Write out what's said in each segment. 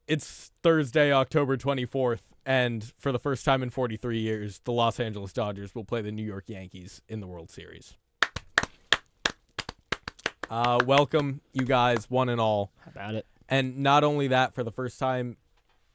It's Thursday, October 24th, and for the first time in 43 years, the Los Angeles Dodgers will play the New York Yankees in the World Series. Welcome, you guys, one and all. How about it? And not only that, for the first time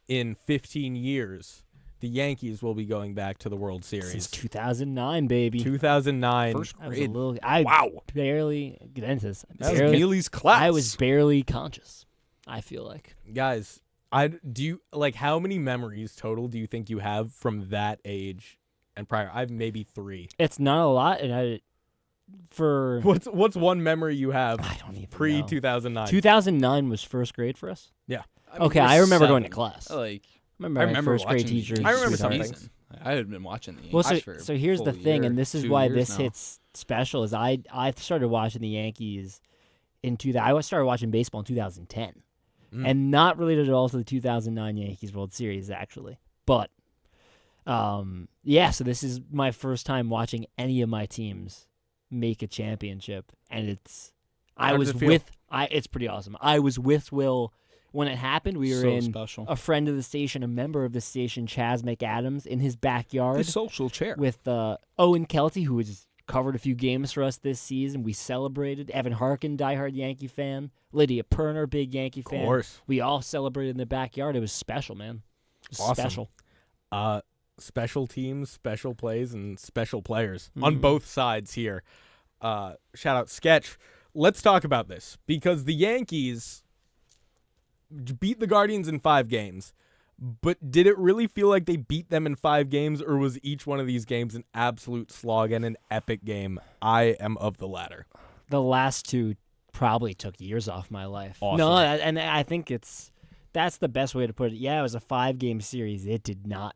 in 15 years, the Yankees will be going back to the World Series. Since 2009, baby. 2009. First I was grade. Wow. barely get into this. That was Neely's class. I was barely conscious, I feel like. Guys, how many memories total do you think you have from that age and prior? I have maybe 3. It's not a lot, and What's one memory you have I don't even pre know. 2009? 2009 was first grade for us. Yeah. Okay, I remember going to class. Like, I I remember remember first grade watching the teachers. I remember Yankees some this things. season. I had been watching the Yankees Well, for so here's the full thing, year, and this is 2 why years this now. hits special. Is I started watching the Yankees I started watching baseball in 2010, and not related at all to the 2009 Yankees World Series actually. But so this is my first time watching any of my teams make a championship, and it's pretty awesome. I was with Will when it happened. We were So in special. a friend of the station, a member of the station, Chaz McAdams, in his backyard The social chair. with Owen Kelty, who has covered a few games for us this season. We celebrated. Evan Harkin, diehard Yankee fan. Lydia Perner, big Yankee fan. Of course. We all celebrated in the backyard. It was special, man. It was Awesome. special. Special teams, special plays, and special players on both sides here. Shout out Sketch. Let's talk about this because the Yankees beat the Guardians in 5 games, but did it really feel like they beat them in 5 games, or was each one of these games an absolute slog and an epic game? I am of the latter. The last 2 probably took years off my life. Awesome. No, and I think that's the best way to put it. Yeah, it was a 5-game series. It did not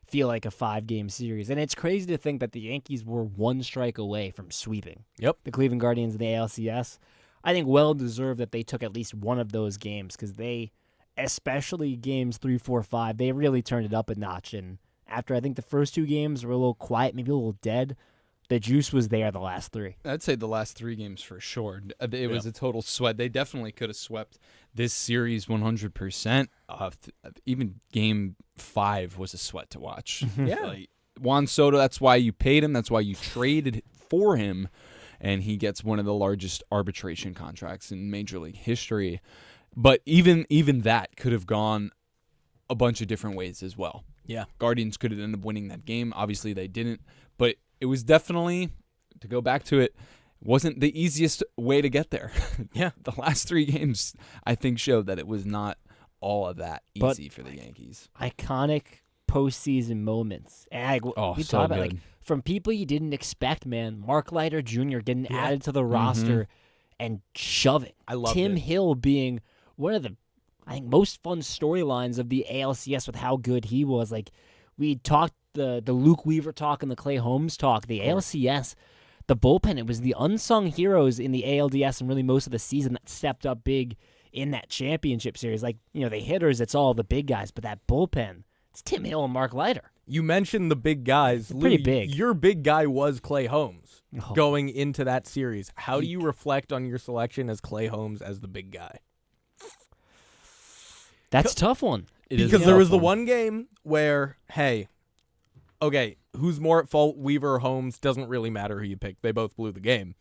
feel like a 5-game series. And it's crazy to think that the Yankees were 1 strike away from sweeping the Cleveland Guardians in the ALCS. I think well-deserved that they took at least one of those games because they, especially games 3, 4, 5, they really turned it up a notch. And after I think the first 2 games were a little quiet, maybe a little dead, the juice was there the last 3. I'd say the last 3 games for sure. It was a total sweat. They definitely could have swept this series 100%. Even Game 5 was a sweat to watch. Yeah. Like, Juan Soto, that's why you paid him. That's why you traded for him. And he gets one of the largest arbitration contracts in Major League history. But even that could have gone a bunch of different ways as well. Yeah. Guardians could have ended up winning that game. Obviously, they didn't. But it was definitely, to go back to it, wasn't the easiest way to get there. Yeah. The last 3 games, I think, showed that it was not all of that easy for the Yankees. Iconic postseason moments. And we so talk about good. like from people you didn't expect, man. Mark Leiter Jr. getting added to the roster and shoving. I loved Tim it. Hill being one of the, I think, most fun storylines of the ALCS with how good he was. Like we talked the Luke Weaver talk and the Clay Holmes talk. The ALCS, the bullpen, it was the unsung heroes in the ALDS and really most of the season that stepped up big in that championship series. Like, the hitters, it's all the big guys, but that bullpen, it's Tim Hill and Mark Leiter. You mentioned the big guys. Pretty Lou, big. Your big guy was Clay Holmes Oh. going into that series. How do you reflect on your selection as Clay Holmes as the big guy? That's a tough one. Because there was the one game where, hey, okay, who's more at fault, Weaver or Holmes? Doesn't really matter who you pick. They both blew the game.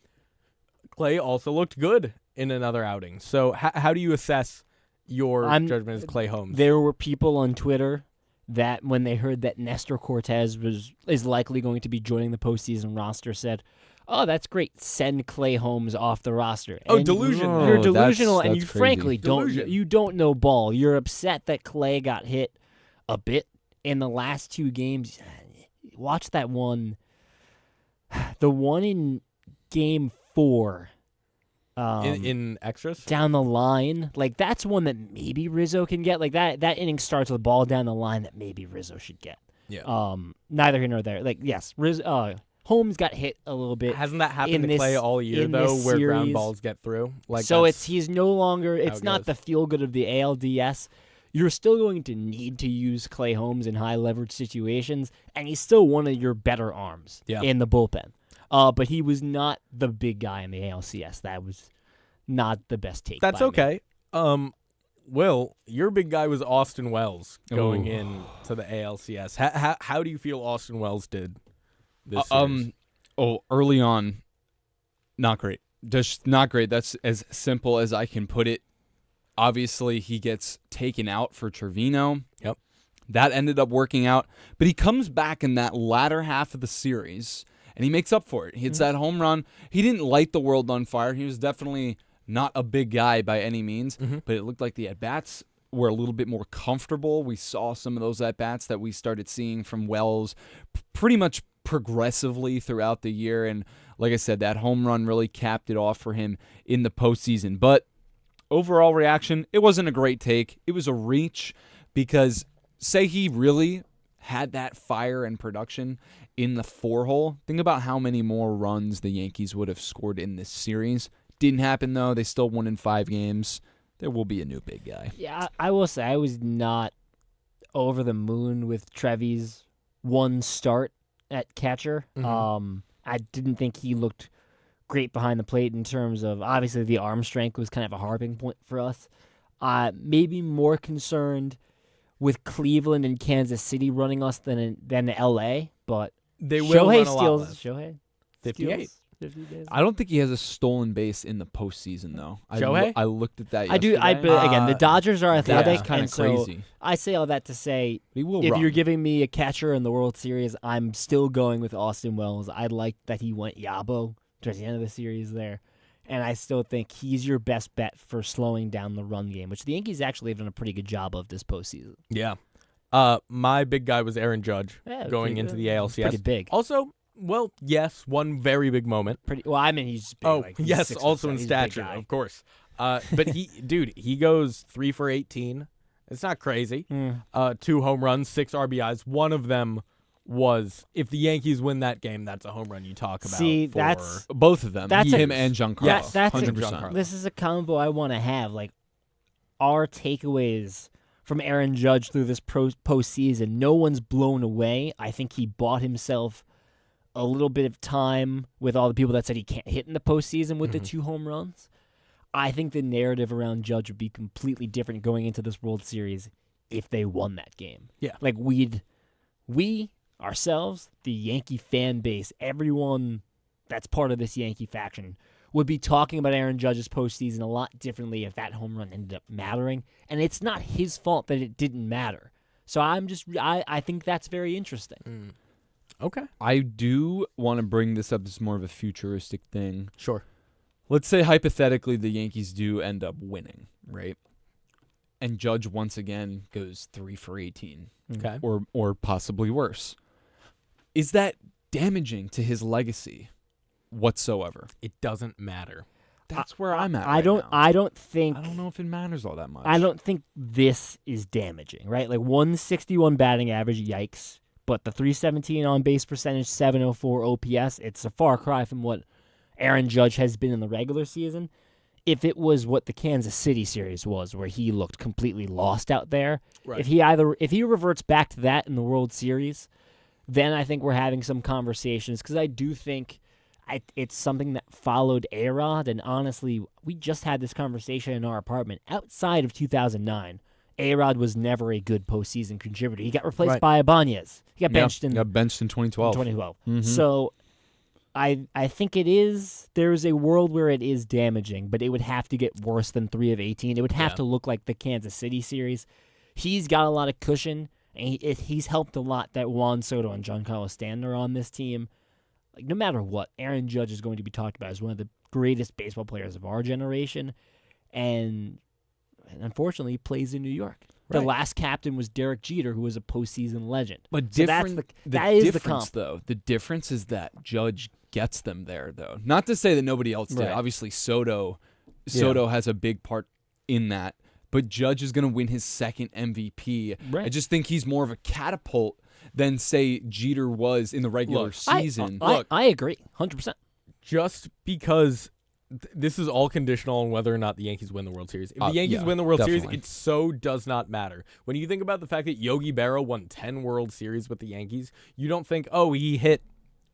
Clay also looked good in another outing. So how do you assess your judgment as Clay Holmes? There were people on Twitter that when they heard that Nestor Cortez is likely going to be joining the postseason roster said, "Oh, that's great. Send Clay Holmes off the roster." Oh, And delusion. You're delusional, and that's you crazy. frankly Delusion. you don't know ball. You're upset that Clay got hit a bit in the last 2 games. Watch that one. The one in Game 4. In extras? Down the line, like that's one that maybe Rizzo can get. Like that inning starts with a ball down the line that maybe Rizzo should get. Yeah. Neither here nor there. Like yes, Holmes got hit a little bit. Hasn't that happened in to Clay this- all year in though, this where ground series. balls get through? Like So that's he's no longer. how It's it not goes. the feel good of the ALDS. You're still going to need to use Clay Holmes in high leverage situations, and he's still one of your better arms in the bullpen. But he was not the big guy in the ALCS. That was not the best take. That's by me. okay. Will, your big guy was Austin Wells going in to the ALCS. How do you feel Austin Wells did this series? Early on, not great. Just not great. That's as simple as I can put it. Obviously, he gets taken out for Trevino. Yep. That ended up working out. But he comes back in that latter half of the series, and he makes up for it. He hits that home run. He didn't light the world on fire. He was definitely not a big guy by any means, but it looked like the at-bats were a little bit more comfortable. We saw some of those at-bats that we started seeing from Wells pretty much progressively throughout the year. And like I said, that home run really capped it off for him in the postseason. But overall reaction, it wasn't a great take. It was a reach because say he really had that fire and production in the 4-hole. Think about how many more runs the Yankees would have scored in this series. Didn't happen, though. They still won in 5 games. There will be a new big guy. Yeah, I will say I was not over the moon with Trevi's one start at catcher. I didn't think he looked great behind the plate in terms of, obviously, the arm strength was kind of a harping point for us. Maybe more concerned with Cleveland and Kansas City running us than L.A., but they will Shohei run a lot less. Shohei 58. 50 days. I don't think he has a stolen base in the postseason, though. Shohei? I looked at that I do. yesterday. Again, the Dodgers are athletic, That's kind and of so crazy. I say all that to say, He will if run. you're giving me a catcher in the World Series, I'm still going with Austin Wells. I like that he went Yabo towards the end of the series there, and I still think he's your best bet for slowing down the run game, which the Yankees actually have done a pretty good job of this postseason. Yeah. My big guy was Aaron Judge going into the ALCS. Pretty big. Also, well, yes, one very big moment. Well, I mean, he's big. Oh, he's yes, 6'7". also in He's a big stature, guy. of course. But he goes 3 for 18. It's not crazy. 2 home runs, 6 RBIs. One of them was, if the Yankees win that game, that's a home run you talk about. See, for that's Both of them. That's him a- and Giancarlo. Yes, that's a- 100%. This is a combo I want to have. Like, our takeaways from Aaron Judge through this postseason, no one's blown away. I think he bought himself a little bit of time with all the people that said he can't hit in the postseason with the 2 home runs. I think the narrative around Judge would be completely different going into this World Series if they won that game. Yeah. Like, we ourselves, the Yankee fan base, everyone that's part of this Yankee faction, would be talking about Aaron Judge's postseason a lot differently if that home run ended up mattering. And it's not his fault that it didn't matter. So I think that's very interesting. Okay. I do want to bring this up. This is more of a futuristic thing. Sure. Let's say hypothetically the Yankees do end up winning, right? And Judge once again goes 3 for 18. Okay. Or possibly worse. Is that damaging to his legacy whatsoever? It doesn't matter. That's where I'm at. I don't know if it matters all that much. I don't think this is damaging, right? Like 161 batting average, yikes. But the 317 on base percentage, 704 OPS, it's a far cry from what Aaron Judge has been in the regular season. If it was what the Kansas City series was, where he looked completely lost out there, Right. if he reverts back to that in the World Series, then I think we're having some conversations, because I do think it's something that followed A-Rod, and honestly, we just had this conversation in our apartment. Outside of 2009, A-Rod was never a good postseason contributor. He got replaced by Ibanez. He got benched in 2012. 2012. Mm-hmm. So I think there is a world where it is damaging, but it would have to get worse than 3 of 18. It would have to look like the Kansas City series. He's got a lot of cushion, and he's helped a lot that Juan Soto and Giancarlo Stanton are on this team. Like, no matter what, Aaron Judge is going to be talked about as one of the greatest baseball players of our generation, and unfortunately, he plays in New York. The last captain was Derek Jeter, who was a postseason legend. But so that is difference, the comp. though. The difference is that Judge gets them there, though. Not to say that nobody else did. Right. Obviously, Soto has a big part in that. But Judge is going to win his second MVP. Right. I just think he's more of a catapult than, say, Jeter was in the regular season. I agree, 100%. Just because this is all conditional on whether or not the Yankees win the World Series. If the Yankees win the World Series, it so does not matter. When you think about the fact that Yogi Berra won 10 World Series with the Yankees, you don't think, oh, he hit,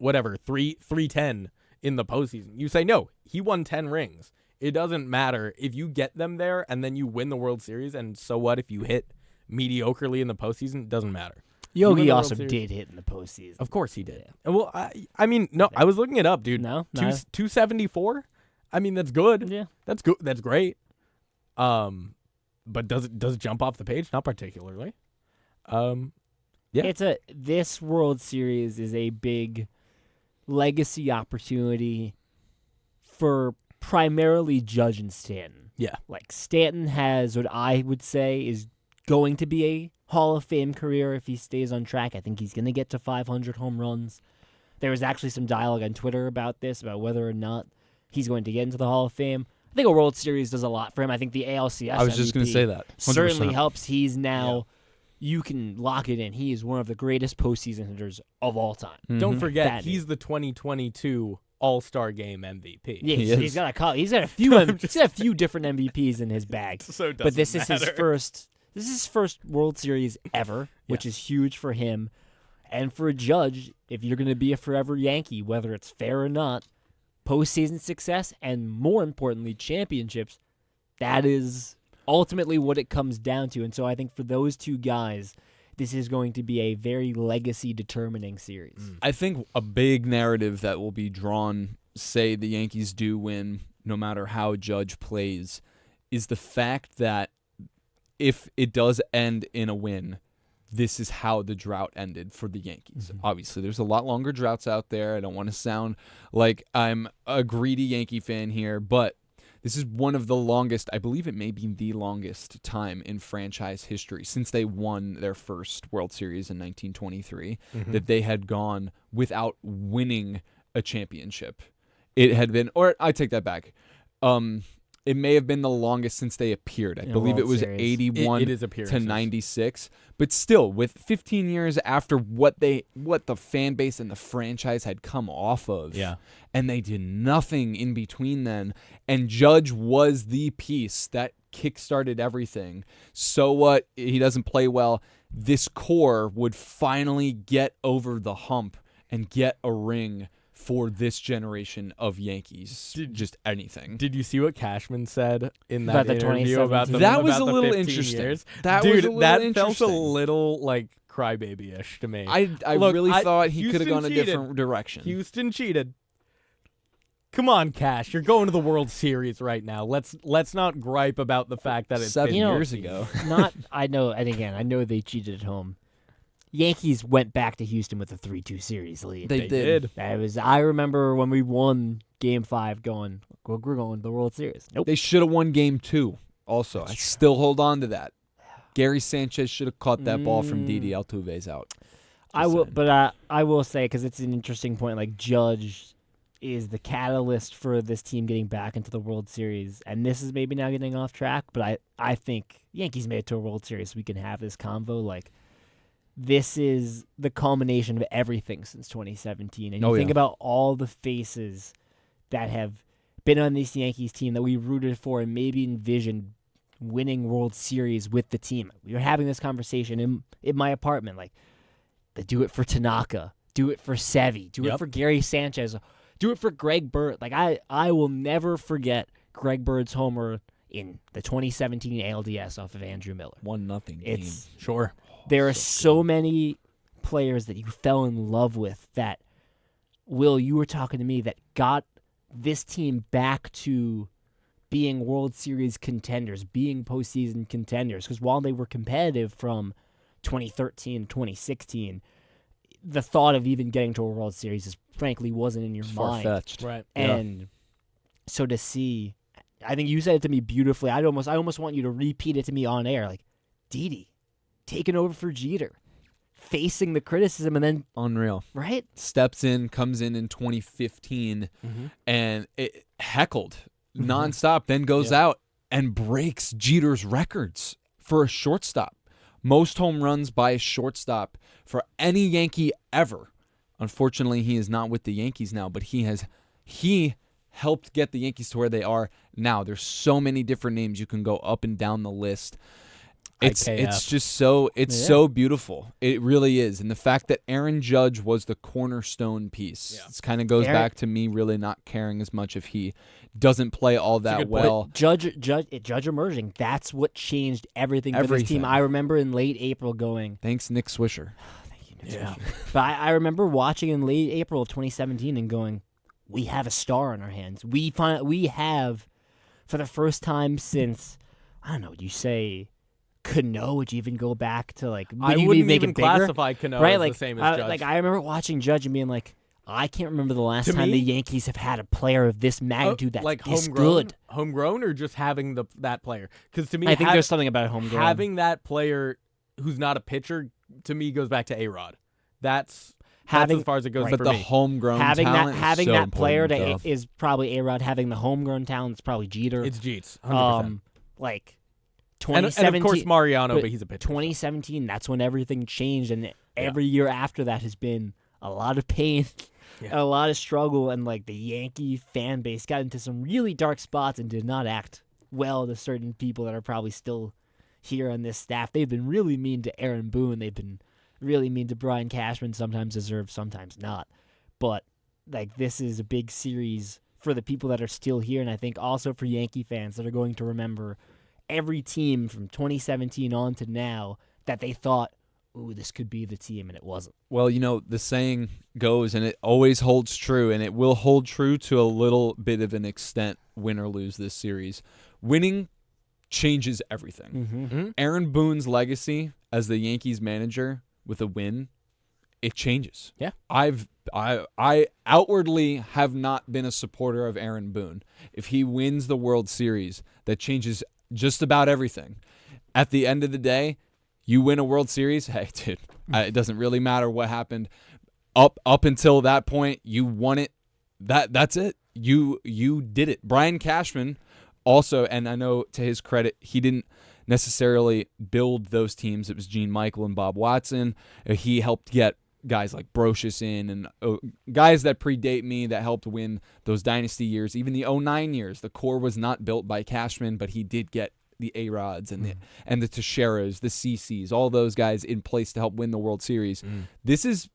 310 in the postseason. You say, no, he won 10 rings. It doesn't matter if you get them there and then you win the World Series. And so what if you hit mediocrely in the postseason? It doesn't matter. You win Yogi the also World Series. did hit in the postseason. Of course he did. Well, I mean, no, I was looking it up, dude. No, 274. I mean, that's good. Yeah, That's good. That's great. But does it jump off the page? Not particularly. Yeah. This World Series is a big legacy opportunity for primarily Judge and Stanton. Yeah. Like Stanton has what I would say is going to be a Hall of Fame career if he stays on track. I think he's going to get to 500 home runs. There was actually some dialogue on Twitter about this, about whether or not he's going to get into the Hall of Fame. I think a World Series does a lot for him. I think the ALCS I was just going to say that. 100%. certainly helps. He's now, you can lock it in. He is one of the greatest postseason hitters of all time. Don't forget, That he's the 2022 All-Star Game MVP. Yeah, He he's is. got a few he's got a few different MVPs in his bag. So it But this doesn't is his matter. first. This is his first World Series ever, which is huge for him. And for a Judge, if you're going to be a forever Yankee, whether it's fair or not, postseason success and, more importantly, championships, that is ultimately what it comes down to. And so I think for those two guys, this is going to be a very legacy-determining series. I think a big narrative that will be drawn, say the Yankees do win, no matter how Judge plays, is the fact that if it does end in a win, this is how the drought ended for the Yankees. Obviously, there's a lot longer droughts out there. I don't want to sound like I'm a greedy Yankee fan here, but this is one of the longest, I believe it may be the longest time in franchise history since they won their first World Series in 1923 that they had gone without winning a championship. It had been, or I take that back. It may have been the longest since they appeared. I In a believe it World was Series. 81 It is to appearances. 96. But still, with 15 years after what the fan base and the franchise had come off of, Yeah. and they did nothing in between then, and Judge was the piece that kickstarted everything. So what? He doesn't play well. This core would finally get over the hump and get a ring for this generation of Yankees. Just anything. Did you see what Cashman said in About that the interview about the 2017? That was about a the little 15 interesting. years? That Dude, was a little that interesting. felt a little like crybaby-ish to me. I Look, really thought he could have Houston gone a cheated. different direction. Houston cheated. Come on, Cash. You're going to the World Series right now. Let's not gripe about the fact that it's 7 been years ago. I know they cheated at home. Yankees went back to Houston with a 3-2 series lead. They did. I remember when we won Game 5 going, we're going to the World Series. Nope. They should have won Game 2 also. I still hold on to that. Gary Sanchez should have caught that ball from Didi Altuve's out. I will say, because it's an interesting point, like Judge is the catalyst for this team getting back into the World Series, and this is maybe now getting off track, but I think Yankees made it to a World Series so we can have this convo. Like, this is the culmination of everything since 2017, and you think about all the faces that have been on this Yankees team that we rooted for and maybe envisioned winning World Series with the team. We were having this conversation in my apartment, like, they do it for Tanaka, do it for Sevy, do it for Gary Sanchez, do it for Greg Bird. Like, I will never forget Greg Bird's homer in the 2017 ALDS off of Andrew Miller. 1-0 game. It's Sure. there are so many players that you fell in love with that, Will, you were talking to me, that got this team back to being World Series contenders, being postseason contenders. Because while they were competitive from 2013, 2016, the thought of even getting to a World Series is frankly wasn't in your mind. Far-fetched. Right. And so to see, I think you said it to me beautifully. I almost want you to repeat it to me on air, like Didi taking over for Jeter, facing the criticism, and then Unreal. right. Steps in, comes in 2015, and it heckled nonstop, then goes out and breaks Jeter's records for a shortstop. Most home runs by a shortstop for any Yankee ever. Unfortunately, he is not with the Yankees now, but he helped get the Yankees to where they are now. There's so many different names you can go up and down the list. It's just so so beautiful. It really is. And the fact that Aaron Judge was the cornerstone piece. It kind of goes back to me really not caring as much if he doesn't play all that well. Judge emerging. That's what changed everything for this team. I remember in late April going, thanks, Nick Swisher. Thank you, Nick Swisher. But I remember watching in late April of 2017 and going, we have a star on our hands. We have, for the first time since, I don't know, would you say Cano? Would you even go back to I wouldn't even classify Cano as the same as Judge. I remember watching Judge and being like, I can't remember the last time the Yankees have had a player of this magnitude that's this good. Homegrown or just having that player? Because to me, I think there's something about homegrown. Having that player who's not a pitcher, to me, goes back to A-Rod. That's as far as it goes for me. But the homegrown talent having so that player is probably A-Rod. Having the homegrown talent is probably Jeter. It's Jeets, 100%. 2017, and of course Mariano, but he's a pitcher. 2017, that's when everything changed, and every year after that has been a lot of pain. And a lot of struggle, and the Yankee fan base got into some really dark spots and did not act well to certain people that are probably still here on this staff. They've been really mean to Aaron Boone. They've been really mean to Brian Cashman, sometimes deserved, sometimes not. But this is a big series for the people that are still here, and I think also for Yankee fans that are going to remember every team from 2017 on to now that they thought, ooh, this could be the team, and it wasn't. Well, the saying goes, and it always holds true, and it will hold true to a little bit of an extent, win or lose this series. Winning changes everything. Mm-hmm. Aaron Boone's legacy as the Yankees manager with a win, it changes. Yeah. I outwardly have not been a supporter of Aaron Boone. If he wins the World Series, that changes just about everything. At the end of the day, you win a World Series, hey, dude, it doesn't really matter what happened. Up until that point, you won it. That's it. You did it. Brian Cashman also, and I know to his credit, he didn't necessarily build those teams. It was Gene Michael and Bob Watson. He helped get guys like Brocious in and guys that predate me that helped win those dynasty years. Even the 2009 years, the core was not built by Cashman, but he did get the A-Rods and the Teixeiras, the CCs, all those guys in place to help win the World Series. This is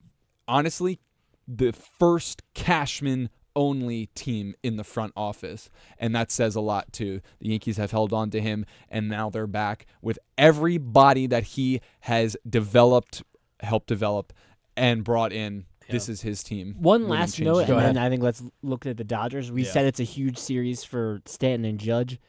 honestly the first Cashman-only team in the front office, and that says a lot too. The Yankees have held on to him, and now they're back with everybody that he has helped develop, and brought in. This is his team. One last note, and then I think let's look at the Dodgers. We said it's a huge series for Stanton and Judge.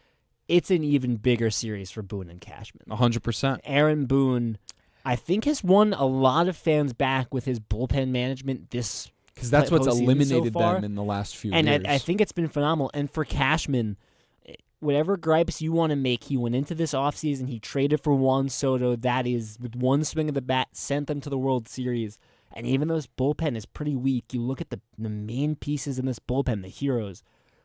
It's an even bigger series for Boone and Cashman. 100%. Aaron Boone, I think, has won a lot of fans back with his bullpen management this because that's what's eliminated so far. them in the last few years. And I think it's been phenomenal. And for Cashman, whatever gripes you want to make, he went into this offseason, he traded for Juan Soto. That is, with one swing of the bat, sent them to the World Series. And even though this bullpen is pretty weak, you look at the main pieces in this bullpen, the heroes,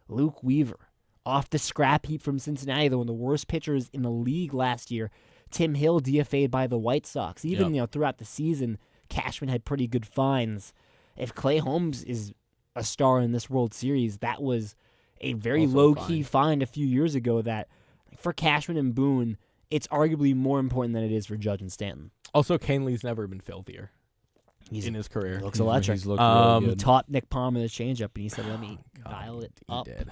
Luke Weaver, off the scrap heap from Cincinnati, one of the worst pitchers in the league last year. Tim Hill DFA'd by the White Sox. Even throughout the season, Cashman had pretty good finds. If Clay Holmes is a star in this World Series, that was a very low-key find a few years ago that, for Cashman and Boone, it's arguably more important than it is for Judge and Stanton. Also, Canley's never been filthier in his career. He looks electric. He's looked really good. He taught Nick Palmer the changeup, and he said, let me dial it up. He did.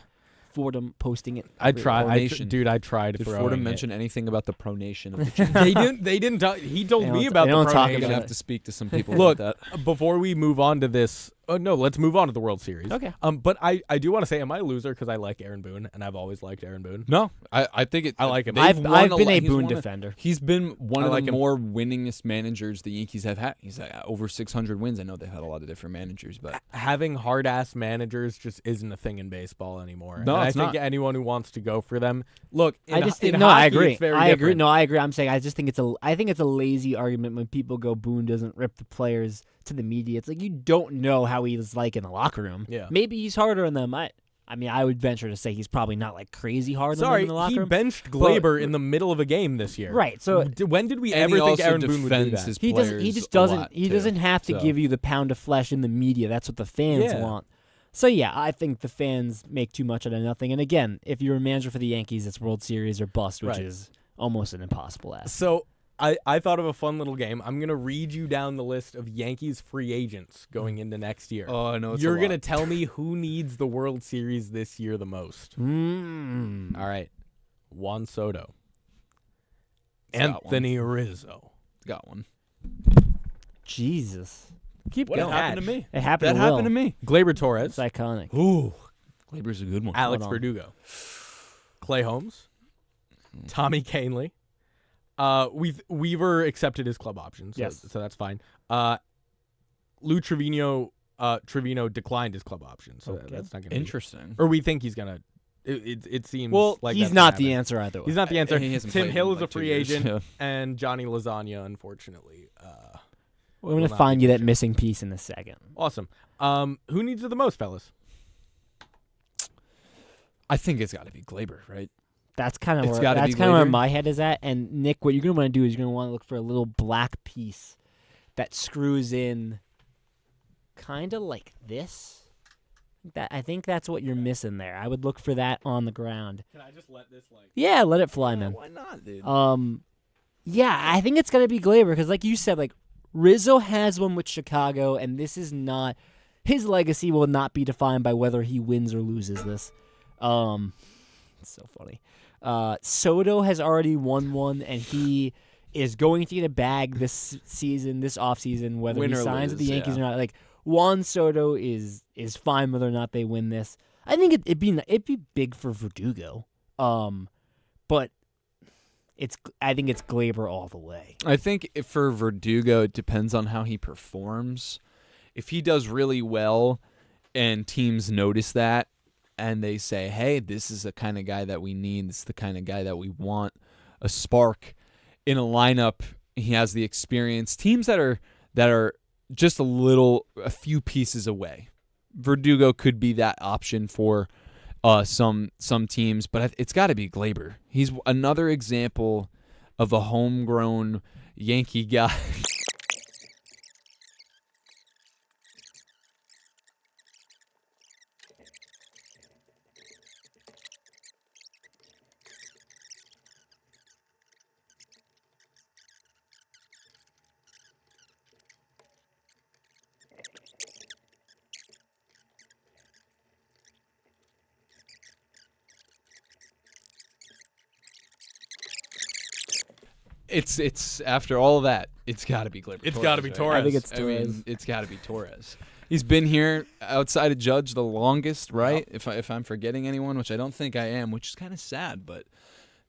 Fordham posting it. I tried. Dude, I tried Did throwing Fordham it. mention anything about the pronation of the change? They didn't. He told me don't about the talk pronation. about I'm gonna have to speak to some people Look, about that. Before we move on to this, no, let's move on to the World Series. Okay. But I do want to say, am I a loser because I like Aaron Boone and I've always liked Aaron Boone? No, I think it. I like him. I've been a Boone defender. He's been one of like the him. more winningest managers the Yankees have had. He's over 600 wins. I know they've had a lot of different managers, but having hard-ass managers just isn't a thing in baseball anymore. No, and it's I think not. anyone who wants to go for them, look. I just think in no. hockey, I agree. It's very I agree. different. No, I agree. I'm saying I just think it's a lazy argument when people go Boone doesn't rip the players to the media. It's like you don't know how he's like in the locker room. Yeah. Maybe he's harder on them. I mean, I would venture to say he's probably not like crazy hard on them in the locker he room. benched Glaber in the middle of a game this year. Right. So when did we and ever he think also Aaron Boone would do defends that? his he players just a doesn't. lot, He too. doesn't have to So- give you the pound of flesh in the media. That's what the fans want. So yeah, I think the fans make too much out of nothing. And again, if you're a manager for the Yankees, it's World Series or bust, which is almost an impossible ask. So I thought of a fun little game. I'm going to read you down the list of Yankees free agents going into next year. Oh, I know it's You're going to tell me who needs the World Series this year the most. All right. Juan Soto. Anthony Rizzo. Got one. Jesus. Keep What going. happened to me? It happened That to happened Will. to me. Gleyber Torres. It's iconic. Ooh. Glaber's a good one. Alex Hold on. Verdugo. Clay Holmes. Tommy Kahnle. Weaver accepted his club option, so, Yes. so that's fine. Lou Trevino declined his club option, so Okay. that's not going to Interesting. Or we think he's going to. It seems Well, like he's that's not gonna the happen. answer either way. He's not the answer. He hasn't Tim played Hill in is like a 2 free years, agent, yeah. and Johnny Lasagna, unfortunately. We're going will to not find be you that featured. missing piece in a second. Awesome. Who needs it the most, fellas? I think it's got to be Gleyber, right? That's kind of It's where gotta be that's kind of where Gleyber. my head is at. And Nick, what you're gonna want to do is you're gonna want to look for a little black piece that screws in, kind of like this. I think that's what you're missing there. I would look for that on the ground. Can I just let this Yeah, let it fly, man. Why not, dude? Yeah, I think it's gonna be Gleyber because, like you said, like Rizzo has one with Chicago, and this is not his legacy will not be defined by whether he wins or loses this. It's so funny. Soto has already won one, and he is going to get a bag this season, this offseason, whether Win he or signs with the lose, Yankees yeah. or not. Like Juan Soto is fine whether or not they win this. I think it'd be big for Verdugo, but I think it's Gleyber all the way. I think for Verdugo, it depends on how he performs. If he does really well and teams notice that and they say, hey, this is the kind of guy that we need, this is the kind of guy that we want, a spark in a lineup, he has the experience. Teams that are just a few pieces away. Verdugo could be that option for some teams, but it's got to be Gleyber. He's another example of a homegrown Yankee guy. It's after all of that, it's got to be Gleyber. It's Torres, got to be right? Torres. I think it's I mean, Torres. it's got to be Torres. He's been here outside of Judge the longest, right? If I'm forgetting anyone, which I don't think I am, which is kind of sad, but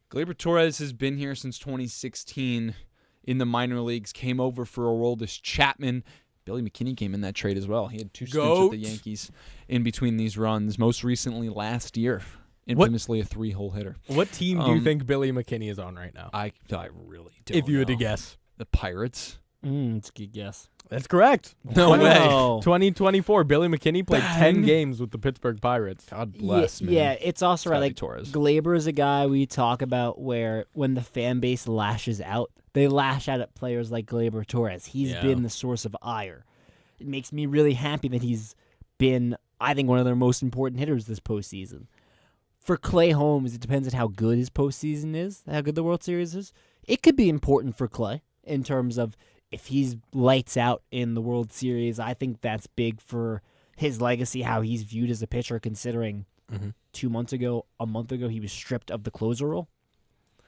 Gleyber Torres has been here since 2016 in the minor leagues, came over for Aroldis Chapman. Billy McKinney came in that trade as well. He had 2 stints with the Yankees in between these runs, most recently last year. Infamously a 3-hole hitter. What team do you think Billy McKinney is on right now? I really don't If you had to know. guess. The Pirates? It's a good guess. That's correct. No way. 2024, Billy McKinney played 10 Bang. games with the Pittsburgh Pirates. God bless, man. Yeah, it's also right. gotta be Like Torres. Gleyber is a guy we talk about where when the fan base lashes out, they lash out at players like Gleyber Torres. He's Yeah. been the source of ire. It makes me really happy that he's been, I think, one of their most important hitters this postseason. For Clay Holmes, it depends on how good his postseason is, how good the World Series is. It could be important for Clay in terms of if he's lights out in the World Series. I think that's big for his legacy, how he's viewed as a pitcher, considering 2 months ago, a month ago, he was stripped of the closer role.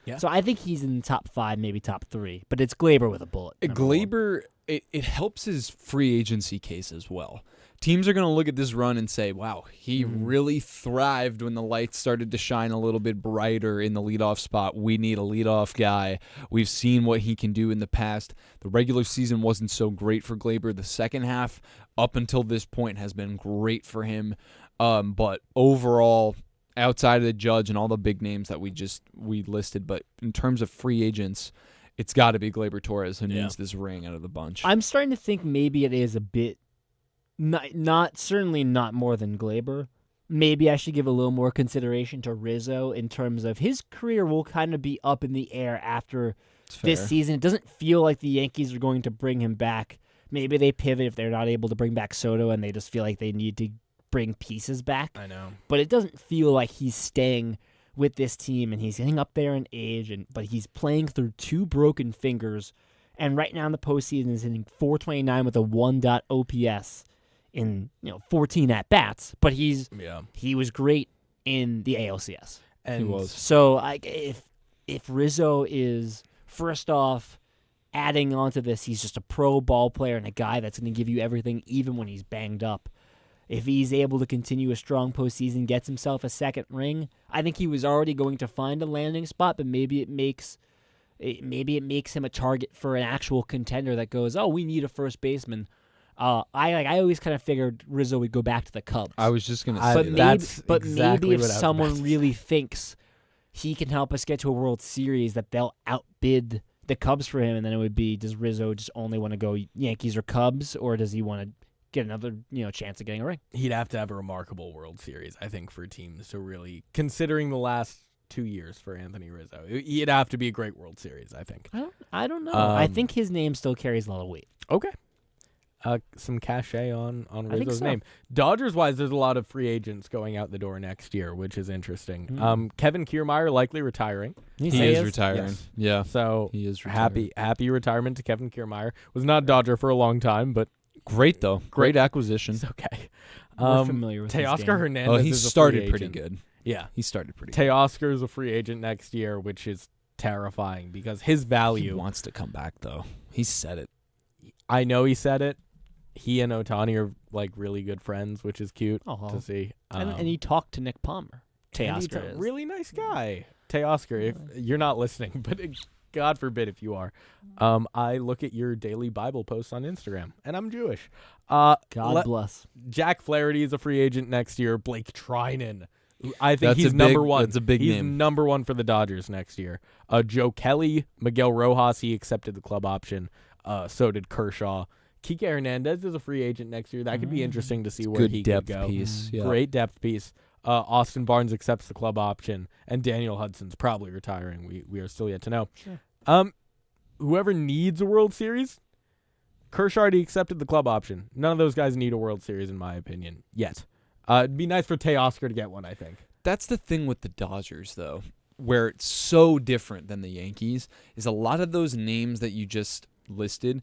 Yeah. So I think he's in the top 5, maybe top 3. But it's Gleyber with a bullet. number one. Gleyber, it helps his free agency case as well. Teams are going to look at this run and say, wow, he really thrived when the lights started to shine a little bit brighter in the leadoff spot. We need a leadoff guy. We've seen what he can do in the past. The regular season wasn't so great for Gleyber. The second half, up until this point, has been great for him. But overall, outside of the Judge and all the big names that we listed, but in terms of free agents, it's got to be Gleyber Torres who needs this ring out of the bunch. I'm starting to think maybe it is a bit, certainly not more than Gleyber. Maybe I should give a little more consideration to Rizzo in terms of his career will kind of be up in the air after this season. It doesn't feel like the Yankees are going to bring him back. Maybe they pivot if they're not able to bring back Soto and they just feel like they need to bring pieces back. I know. But it doesn't feel like he's staying with this team, and he's getting up there in age, but he's playing through 2 broken fingers, and right now in the postseason is hitting .429 with a 1.0 OPS in 14 at bats. But he was great in the ALCS. And He was. So if Rizzo is first off adding on to this, he's just a pro ball player and a guy that's going to give you everything, even when he's banged up. If he's able to continue a strong postseason, gets himself a second ring, I think he was already going to find a landing spot, but maybe it makes him a target for an actual contender that goes, oh, we need a first baseman. I always kind of figured Rizzo would go back to the Cubs. I was just going to say but that. maybe, That's but exactly maybe if what I was someone about to really thinks he can help us get to a World Series, that they'll outbid the Cubs for him, and then it would be, does Rizzo just only want to go Yankees or Cubs, or does he want to get another chance of getting a ring? He'd have to have a remarkable World Series, I think, for teams to really, considering the last 2 years for Anthony Rizzo, he'd have to be a great World Series, I think. I don't know. I think his name still carries a lot of weight. Okay. Some cachet on I think Rizzo's so. name. Dodgers-wise, there's a lot of free agents going out the door next year, which is interesting. Kevin Kiermaier likely retiring. He is retiring. Yes. Yeah. So He is retiring. happy retirement to Kevin Kiermaier. Was not a Dodger for a long time, but Great, though. Great acquisition. it's okay. More familiar with his Teoscar game. Hernandez Oh, he is a started free pretty agent. good. Yeah. He started pretty good. Teoscar is a free agent next year, which is terrifying because his He value, wants to come back, though. He said it. I know he said it. He and Ohtani are like really good friends, which is cute Oh, to see. and he talked to Nick Palmer. and he's Teoscar a is. really nice guy. Teoscar, if you're not listening, but God forbid if you are, I look at your daily Bible posts on Instagram, and I'm Jewish. God bless. Jack Flaherty is a free agent next year. Blake Trinan, I think That's he's a number big- one. that's a big he's name. number one for the Dodgers next year. Joe Kelly, Miguel Rojas, he accepted the club option. So did Kershaw. Kike Hernandez is a free agent next year. That could be interesting to see where Good he depth could go. piece. Yeah. Great depth piece. Austin Barnes accepts the club option, and Daniel Hudson's probably retiring. We are still yet to know. Sure. Whoever needs a World Series, Kershaw already accepted the club option. None of those guys need a World Series, in my opinion, yet. It'd be nice for Teoscar to get one, I think. That's the thing with the Dodgers, though, where it's so different than the Yankees, is a lot of those names that you just listed.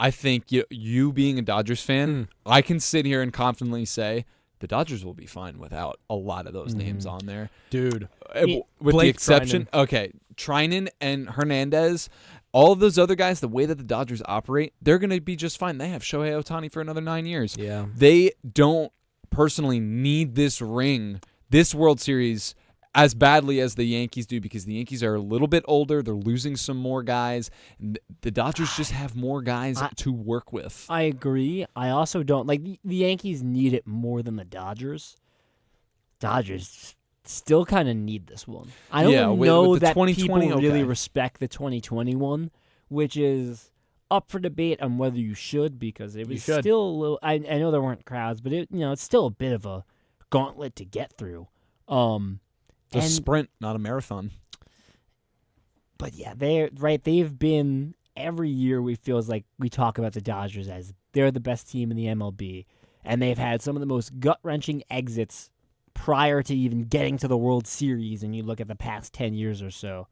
I think you being a Dodgers fan, I can sit here and confidently say the Dodgers will be fine without a lot of those names on there. Dude. With the Blake exception, Trinan and Hernandez, all of those other guys, the way that the Dodgers operate, they're going to be just fine. They have Shohei Ohtani for another 9 years. Yeah. They don't personally need this ring, this World Series, as badly as the Yankees do, because the Yankees are a little bit older. They're losing some more guys. And the Dodgers just have more guys to work with. I agree. I also don't like the Yankees need it more than the Dodgers. Dodgers still kind of need this one. I don't know with the that 2020, people really okay. respect the 2021, which is up for debate on whether you should, because it was should. still a little. I know there weren't crowds, but it's still a bit of a gauntlet to get through. It's a sprint, not a marathon. But yeah, they've been every year. We feels like we talk about the Dodgers as they're the best team in the MLB, and they've had some of the most gut-wrenching exits prior to even getting to the World Series. And you look at the past 10 years or so,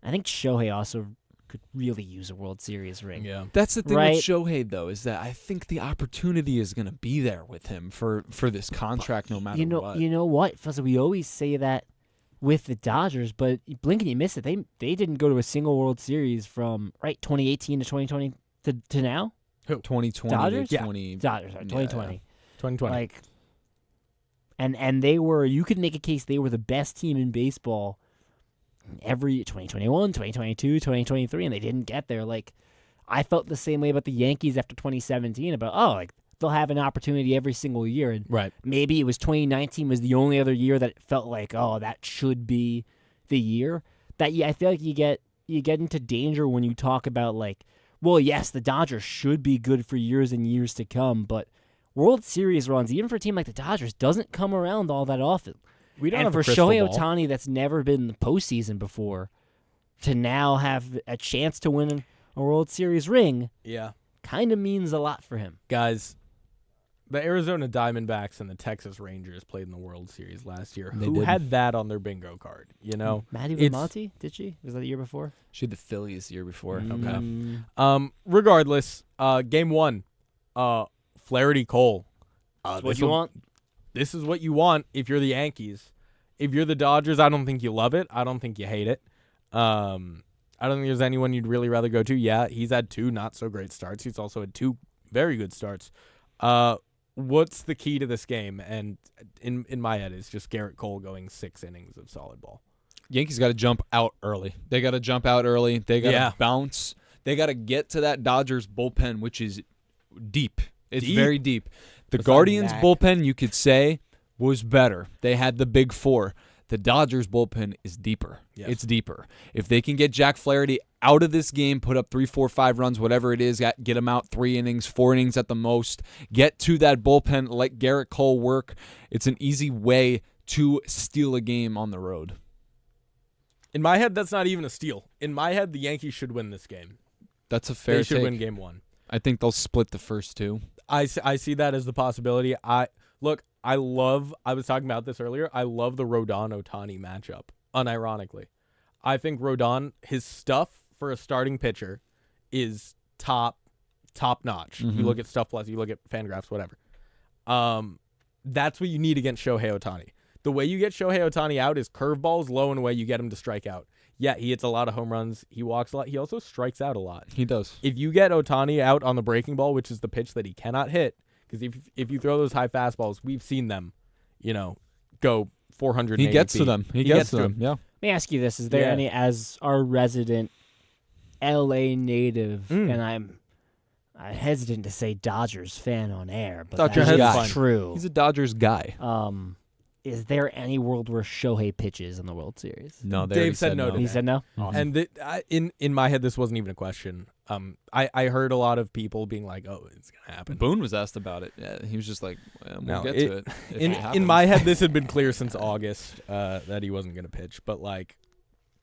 I think Shohei also could really use a World Series ring. Yeah. That's the thing Right. with Shohei, though, is that I think the opportunity is going to be there with him for this contract, no matter what. You know what? Fuzzy, we always say that with the Dodgers, but you blink and you miss it. They didn't go to a single World Series from 2018 to 2020 to now. 2020 Dodgers? to Yeah. 2020. 2020. Like, and they were. You could make a case they were the best team in baseball every 2021, 2022, 2023, and they didn't get there. Like, I felt the same way about the Yankees after 2017. About they'll have an opportunity every single year, and Right. maybe it was 2019 was the only other year that it felt like, that should be the year. I feel like you get into danger when you talk about yes, the Dodgers should be good for years and years to come, but World Series runs, even for a team like the Dodgers, doesn't come around all that often. We don't And have for a crystal Shohei ball. Ohtani, that's never been in the postseason before, to now have a chance to win a World Series ring Yeah. kind of means a lot for him. Guys, The Arizona Diamondbacks and the Texas Rangers played in the World Series last year. They Who did. had that on their bingo card? You know, Maddie It's- Lamonti, did she? Was that the year before? She had the Phillies the year before. Regardless, game 1, Flaherty Cole. That's what you want? This is what you want if you're the Yankees. If you're the Dodgers, I don't think you love it. I don't think you hate it. I don't think there's anyone you'd really rather go to. Yeah, he's had 2 not so great starts. He's also had 2 very good starts. What's the key to this game? And in my head, it's just Gerrit Cole going 6 innings of solid ball. Yankees got to jump out early. They got to jump out early. They got to Yeah. bounce. They got to get to that Dodgers bullpen, which is deep. It's Deep. very deep. The Besides Guardians Mac. bullpen, you could say, was better. They had the big 4. The Dodgers bullpen is deeper. Yes. It's deeper. If they can get Jack Flaherty out of this game, put up 3, 4, 5 runs, whatever it is, get him out 3 innings, 4 innings at the most, get to that bullpen, let Gerrit Cole work. It's an easy way to steal a game on the road. In my head, that's not even a steal. In my head, the Yankees should win this game. That's a fair They should take. win game 1. I think they'll split the first 2. I see that as the possibility. I was talking about this earlier. I love the Rodon-Ohtani matchup, unironically. I think Rodon, his stuff for a starting pitcher is top notch. Mhm. You look at Stuff Plus, you look at Fangraphs, whatever. That's what you need against Shohei Ohtani. The way you get Shohei Ohtani out is curveballs low and away. You get him to strike out. Yeah, he hits a lot of home runs. He walks a lot. He also strikes out a lot. He does. If you get Ohtani out on the breaking ball, which is the pitch that he cannot hit, because if you throw those high fastballs, we've seen them, go 400. He gets to them. He gets to them. Yeah. Let me ask you this: is there Yeah. any, as our resident LA native, and I'm hesitant to say Dodgers fan on air, but Dodgers that guy. is true. He's a Dodgers guy. Is there any world where Shohei pitches in the World Series? No, they Dave already said no to He that. said no. And in my head, this wasn't even a question. I heard a lot of people being like, "Oh, it's gonna happen." Boone was asked about it. Yeah, he was just like, "We'll No, get to it." if it In happens. my head, this had been clear since August that he wasn't gonna pitch. But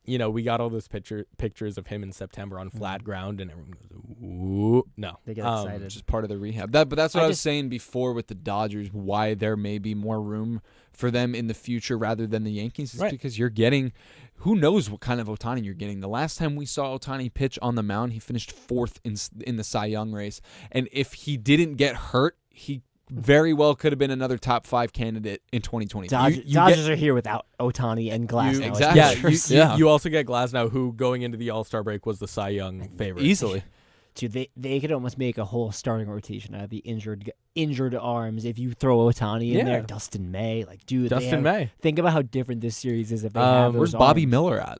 we got all those pictures of him in September on flat ground, and everyone goes, "Ooh, no." They get excited. Which is part of the rehab. But that's what I I was just- saying before with the Dodgers, why there may be more room for them in the future rather than the Yankees is Right. because you're getting, who knows what kind of Ohtani you're getting. The last time we saw Ohtani pitch on the mound, he finished 4th in the Cy Young race. And if he didn't get hurt, he very well could have been another top 5 candidate in 2020. Dodgers are here without Ohtani and Glass. You- now, exactly. as Yeah, pitchers. Yeah. you also get Glasnow, who going into the All-Star break was the Cy Young favorite. Easily. Dude, they could almost make a whole starting rotation out of the injured arms if you throw Ohtani in there. Yeah. Dustin May, dude. Dustin May. Think about how different this series is if they have those Where's Bobby arms. Miller at?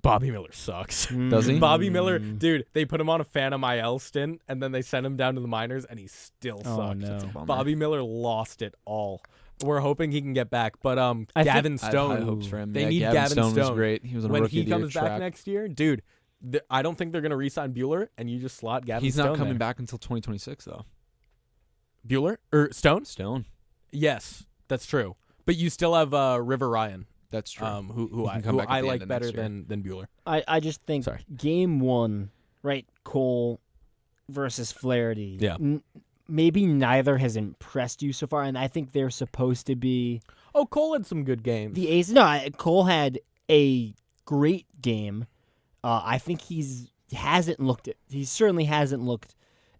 Bobby Miller sucks. Does he? Bobby Miller, dude, they put him on a Phantom IL stint, and then they sent him down to the minors, and he still Oh, sucked. no. Bummer. Bobby Miller lost it all. We're hoping he can get back, but I think- Gavin I had Stone, high hopes for him. they Yeah, need Gavin Gavin Stone was Stone. great. He was on a When rookie he of the year comes back track. next year, dude, I don't think they're gonna re-sign Bueller, and you just slot Gavin. He's Stone not coming there. back until 2026 though. Bueller or Stone? Stone. Yes, that's true. But you still have River Ryan, That's true. who He can come back at the end like of better next year. than Bueller. I just think Sorry. game 1, right? Cole versus Flaherty. Yeah. Maybe neither has impressed you so far, and I think they're supposed to be Oh, Cole had some good games. the ace. No, Cole had a great game. I think he certainly hasn't looked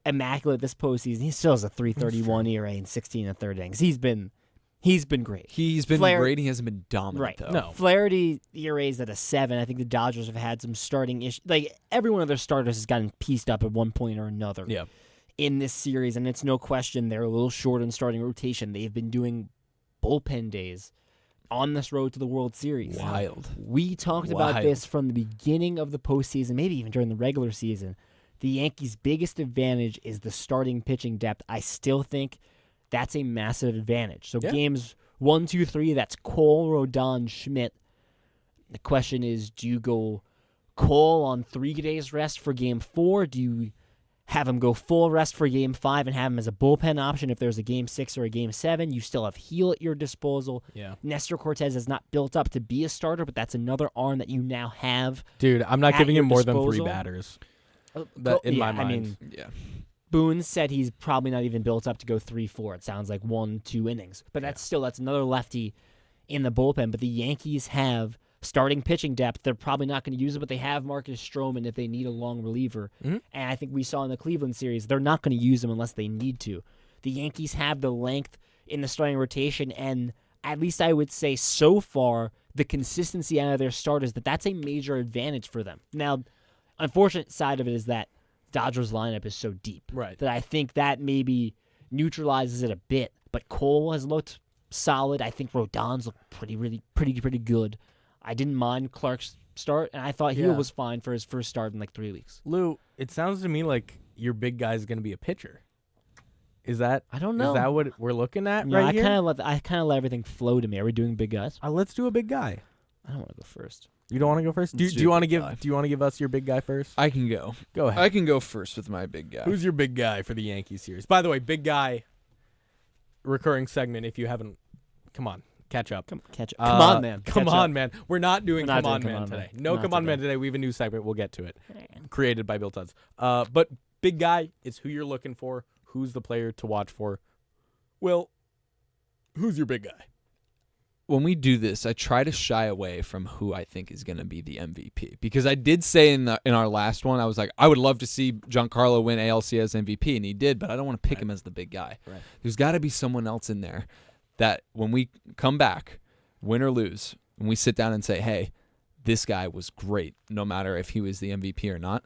immaculate this postseason. He still has a 3.31 ERA and 16 1/3 innings. He's been great. He's been great. He hasn't been dominant Right. though. No. Flaherty ERA's at a 7. I think the Dodgers have had some starting issues. Every one of their starters has gotten pieced up at one point or another Yeah. in this series, and it's no question they're a little short in starting rotation. They've been doing bullpen days on this road to the World Series. Wild. We talked about Wild. this from the beginning of the postseason, maybe even during the regular season. The Yankees' biggest advantage is the starting pitching depth. I still think that's a massive advantage. So Yeah. games 1, 2, 3, that's Cole, Rodon, Schmidt. The question is, do you go Cole on 3 days rest for game 4? Do you have him go full rest for game 5 and have him as a bullpen option if there's a game 6 or a game 7? You still have Heel at your disposal. Yeah. Nestor Cortez is not built up to be a starter, but that's another arm that you now have. Dude, I'm not At giving your him more than 3 disposal. batters. Cole- In my yeah, I mind. mean, Yeah. Boone said he's probably not even built up to go 3-4. It sounds like 1-2 innings. But that's another lefty in the bullpen. But the Yankees have starting pitching depth. They're probably not going to use it, but they have Marcus Stroman if they need a long reliever. And I think we saw in the Cleveland series, they're not going to use him unless they need to. The Yankees have the length in the starting rotation, and at least I would say so far, the consistency out of their starters, that's a major advantage for them. Now, unfortunate side of it is that Dodgers lineup is so deep that I think that maybe neutralizes it a bit. But Cole has looked solid. I think Rodon's looked pretty good. I didn't mind Clark's start, and I thought he was fine for his first start in like 3 weeks. Lou, it sounds to me like your big guy is going to be a pitcher. Is that? I don't know. Is that what we're looking at Yeah, right here? I kind of let everything flow to me. Are we doing big guys? Let's do a big guy. I don't want to go first. You don't want to go first? Do you want to give us your big guy first? I can go. Go ahead. I can go first with my big guy. Who's your big guy for the Yankees series? By the way, big guy recurring segment. If you haven't, come on, catch up. Come on, man. Come on, man. We're not doing We're not Come On doing Man Come On today. Man. No Not Come On Man today. today. We have a new segment. We'll get to it. Created by Bill Tuds. But big guy is who you're looking for. Who's the player to watch for? Will, who's your big guy? When we do this, I try to shy away from who I think is going to be the MVP, because I did say in our last one, I was like, I would love to see Giancarlo win ALCS MVP, and he did, but I don't want to pick him as the big guy. Right. There's got to be someone else in there that when we come back, win or lose, and we sit down and say, hey, this guy was great, no matter if he was the MVP or not.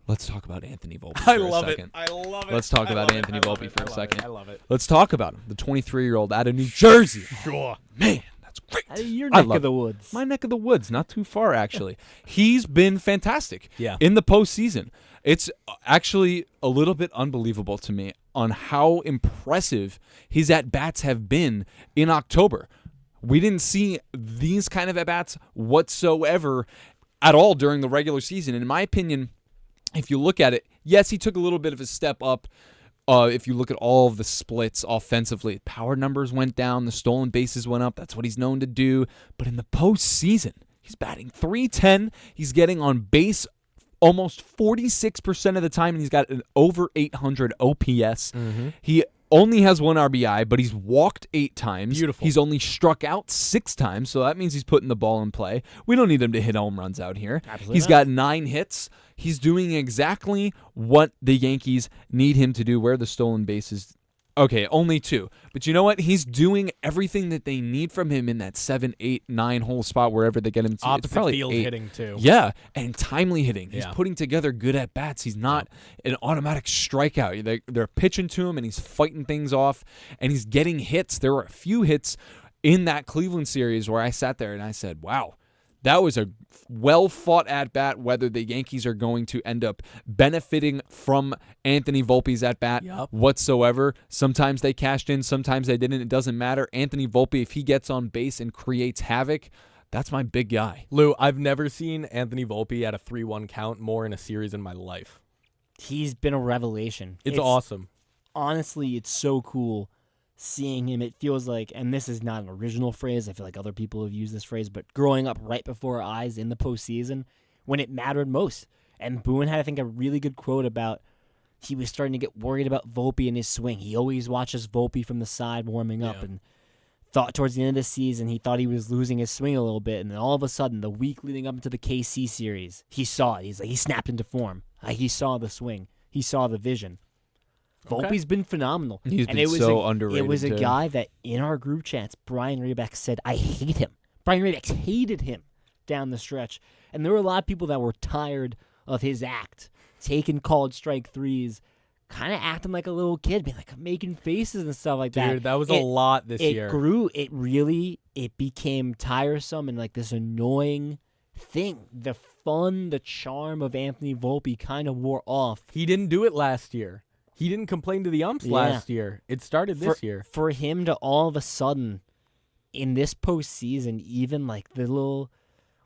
Let's talk about Anthony Volpe for a second. I love it. Let's talk about Anthony Volpe for a second. I love it. Let's talk about him, the 23-year-old out of New Jersey. Sure. Man, that's great. Out of your I neck love of the woods. My neck of the woods, not too far, actually. He's been fantastic Yeah. in the postseason. It's actually a little bit unbelievable to me on how impressive his at-bats have been in October. We didn't see these kind of at-bats whatsoever at all during the regular season. In my opinion, if you look at it, yes, he took a little bit of a step up. If you look at all of the splits offensively, power numbers went down, the stolen bases went up. That's what he's known to do. But in the postseason, he's batting .310. He's getting on base almost 46% of the time, and he's got an over 800 OPS. He only has 1 RBI, but he's walked 8 times. Beautiful. He's only struck out 6 times, so that means he's putting the ball in play. We don't need him to hit home runs out here. Absolutely He's not. got 9 hits. He's doing exactly what the Yankees need him to do. Where the stolen bases? Okay, only 2. But you know what? He's doing everything that they need from him in that 7, 8, 9 hole spot, wherever they get him to. Opposite It's probably field 8. hitting, too. Yeah, and timely hitting. He's Yeah. putting together good at-bats. He's not an automatic strikeout. They're pitching to him, and he's fighting things off, and he's getting hits. There were a few hits in that Cleveland series where I sat there and I said, wow, that was a well-fought at-bat. Whether the Yankees are going to end up benefiting from Anthony Volpe's at-bat whatsoever. Sometimes they cashed in, sometimes they didn't. It doesn't matter. Anthony Volpe, if he gets on base and creates havoc, that's my big guy. Lou, I've never seen Anthony Volpe at a 3-1 count more in a series in my life. He's been a revelation. It's awesome. Honestly, it's so cool seeing him. It feels like, and this is not an original phrase, I feel like other people have used this phrase, but growing up right before our eyes in the postseason when it mattered most. And Boone had, I think, a really good quote about he was starting to get worried about Volpe and his swing. He always watches Volpe from the side warming up and thought towards the end of the season he thought he was losing his swing a little bit, and then all of a sudden, the week leading up into the KC series, he saw it. He snapped into form. He saw the swing. He saw the vision. Volpe's been phenomenal. He's and been it was so underrated, It was a too. guy that in our group chats, Brian Rebeck said, I hate him. Brian Rebeck hated him down the stretch. And there were a lot of people that were tired of his act, taking called strike threes, kind of acting like a little kid, being like making faces and stuff like that. Dude, that was a lot this year. It grew. It became tiresome and like this annoying thing. The fun, the charm of Anthony Volpe kind of wore off. He didn't do it last year. He didn't complain to the umps last year. It started this year. For him to all of a sudden, in this postseason, even like the little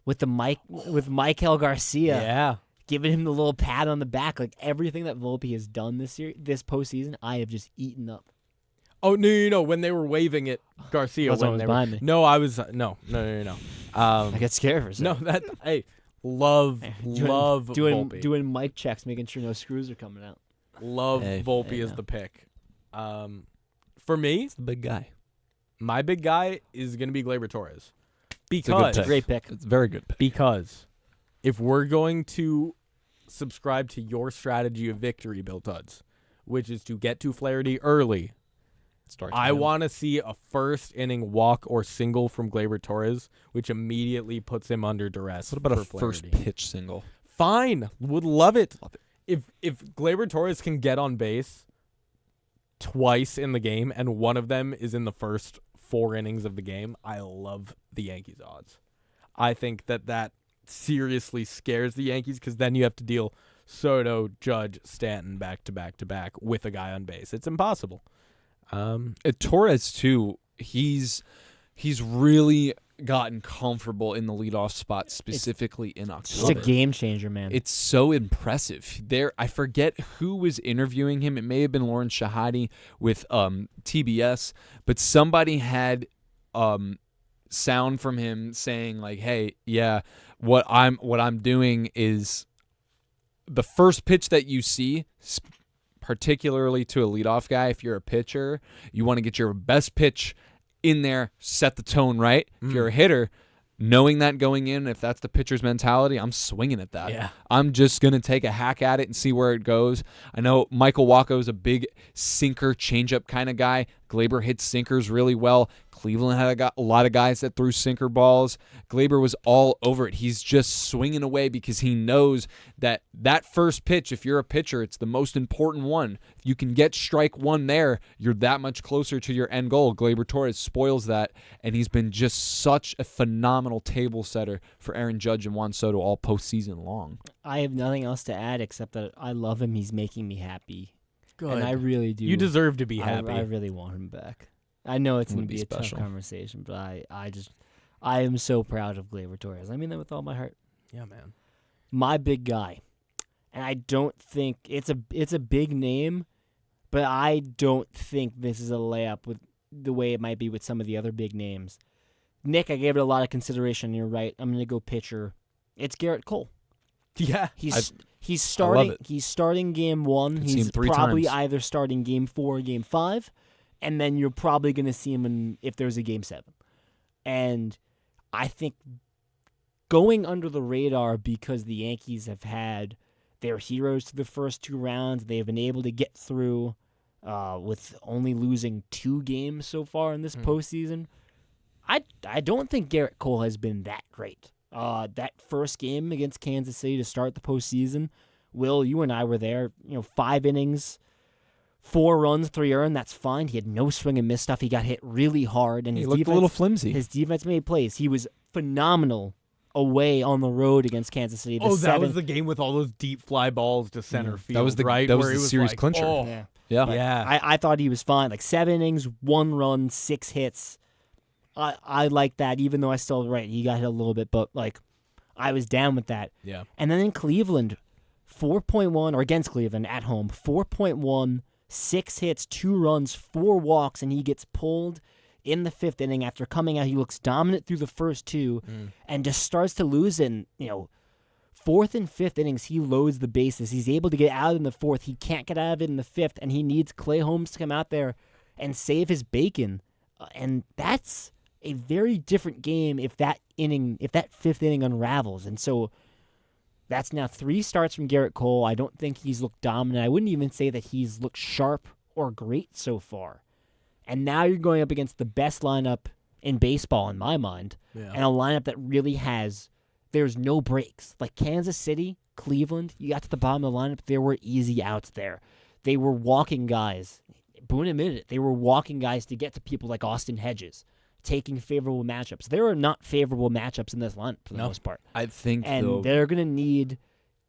with Michael Garcia, giving him the little pat on the back, like everything that Volpe has done this year, this postseason, I have just eaten up. Oh no! When they were waving at Garcia, That's when what they was were, behind me. no, I was no. I got scared for a No, second. that love doing Volpe. mic checks, making sure no screws are coming out. Love Hey. Volpe Hey, as yeah. the pick. For me, He's the big guy. my big guy is going to be Gleyber Torres. a good Because pick. Great pick. It's a very good pick. Because if we're going to subscribe to your strategy of victory, Bill Tuds, which is to get to Flaherty early, I want to see a first inning walk or single from Gleyber Torres, which immediately puts him under duress. What about for a first Flaherty. pitch single? Fine, would love it. Love it. If Gleyber Torres can get on base twice in the game, and one of them is in the first 4 innings of the game, I love the Yankees odds. I think that seriously scares the Yankees because then you have to deal Soto, Judge, Stanton back to back to back with a guy on base. It's impossible. Torres too. He's really gotten comfortable in the leadoff spot, specifically in Just October. a game changer, man. It's so impressive. I forget who was interviewing him. It may have been Lauren Shahadi with TBS, but somebody had sound from him saying like, "Hey, yeah, what I'm doing is the first pitch that you see, particularly to a leadoff guy, if you're a pitcher, you want to get your best pitch in there, set the tone right. If you're a hitter, knowing that going in, if that's the pitcher's mentality, I'm swinging at that. Yeah. I'm just going to take a hack at it and see where it goes. I know Michael Wacho's a big sinker, changeup kind of guy. Gleyber hits sinkers really well. Cleveland had a lot of guys that threw sinker balls. Gleyber was all over it. He's just swinging away because he knows that first pitch, if you're a pitcher, it's the most important one. If you can get strike one there, you're that much closer to your end goal. Gleyber Torres spoils that, and he's been just such a phenomenal table setter for Aaron Judge and Juan Soto all postseason long. I have nothing else to add except that I love him. He's making me happy. Good. And I really do. You deserve to be happy. I really want him back. I know it's It going would to be be a tough special. conversation, but I am so proud of Gleyber Torres. I mean that with all my heart. Yeah, man. My big guy, and I don't think it's a big name, but I don't think this is a layup with the way it might be with some of the other big names. Nick, I gave it a lot of consideration. You're right. I'm going to go pitcher. It's Gerrit Cole. Yeah. He's starting. it. He's starting game 1. I've He's seen him 3 probably times. either starting game 4 or game 5, and then you're probably going to see him if there's a game 7. And I think going under the radar because the Yankees have had their heroes to the first 2 rounds. They've been able to get through with only losing 2 games so far in this postseason. I don't think Gerrit Cole has been that great. That first game against Kansas City to start the postseason, Will, you and I were there. 5 innings, 4 runs, 3 earned. That's fine. He had no swing and miss stuff. He got hit really hard, and He his looked defense, a little flimsy. His defense made plays. He was phenomenal away on the road against Kansas City. That was the game with all those deep fly balls to center field. That was the- right. that was where the it series like, clincher. Oh, Yeah. Yeah. yeah. I thought he was fine. Like 7 innings, 1 run, 6 hits. I like that, even though I still he got hit a little bit, but I was down with that. Yeah. And then in Cleveland, 4.1 or against Cleveland at home, 4.1, 6 hits, 2 runs, 4 walks, and he gets pulled in the 5th inning after coming out. He looks dominant through the first 2 and just starts to lose in 4th and 5th innings. He loads the bases. He's able to get out in the 4th. He can't get out of it in the 5th, and he needs Clay Holmes to come out there and save his bacon. And that's a very different game if that 5th inning unravels. And so that's now 3 starts from Gerrit Cole. I don't think he's looked dominant. I wouldn't even say that he's looked sharp or great so far. And now you're going up against the best lineup in baseball in my mind, and a lineup that really there's no breaks. Like Kansas City, Cleveland, you got to the bottom of the lineup, there were easy outs there. They were walking guys. Boone admitted it. They were walking guys to get to people like Austin Hedges, taking favorable matchups. There are not favorable matchups in this lineup for the most part. I think And they're going to need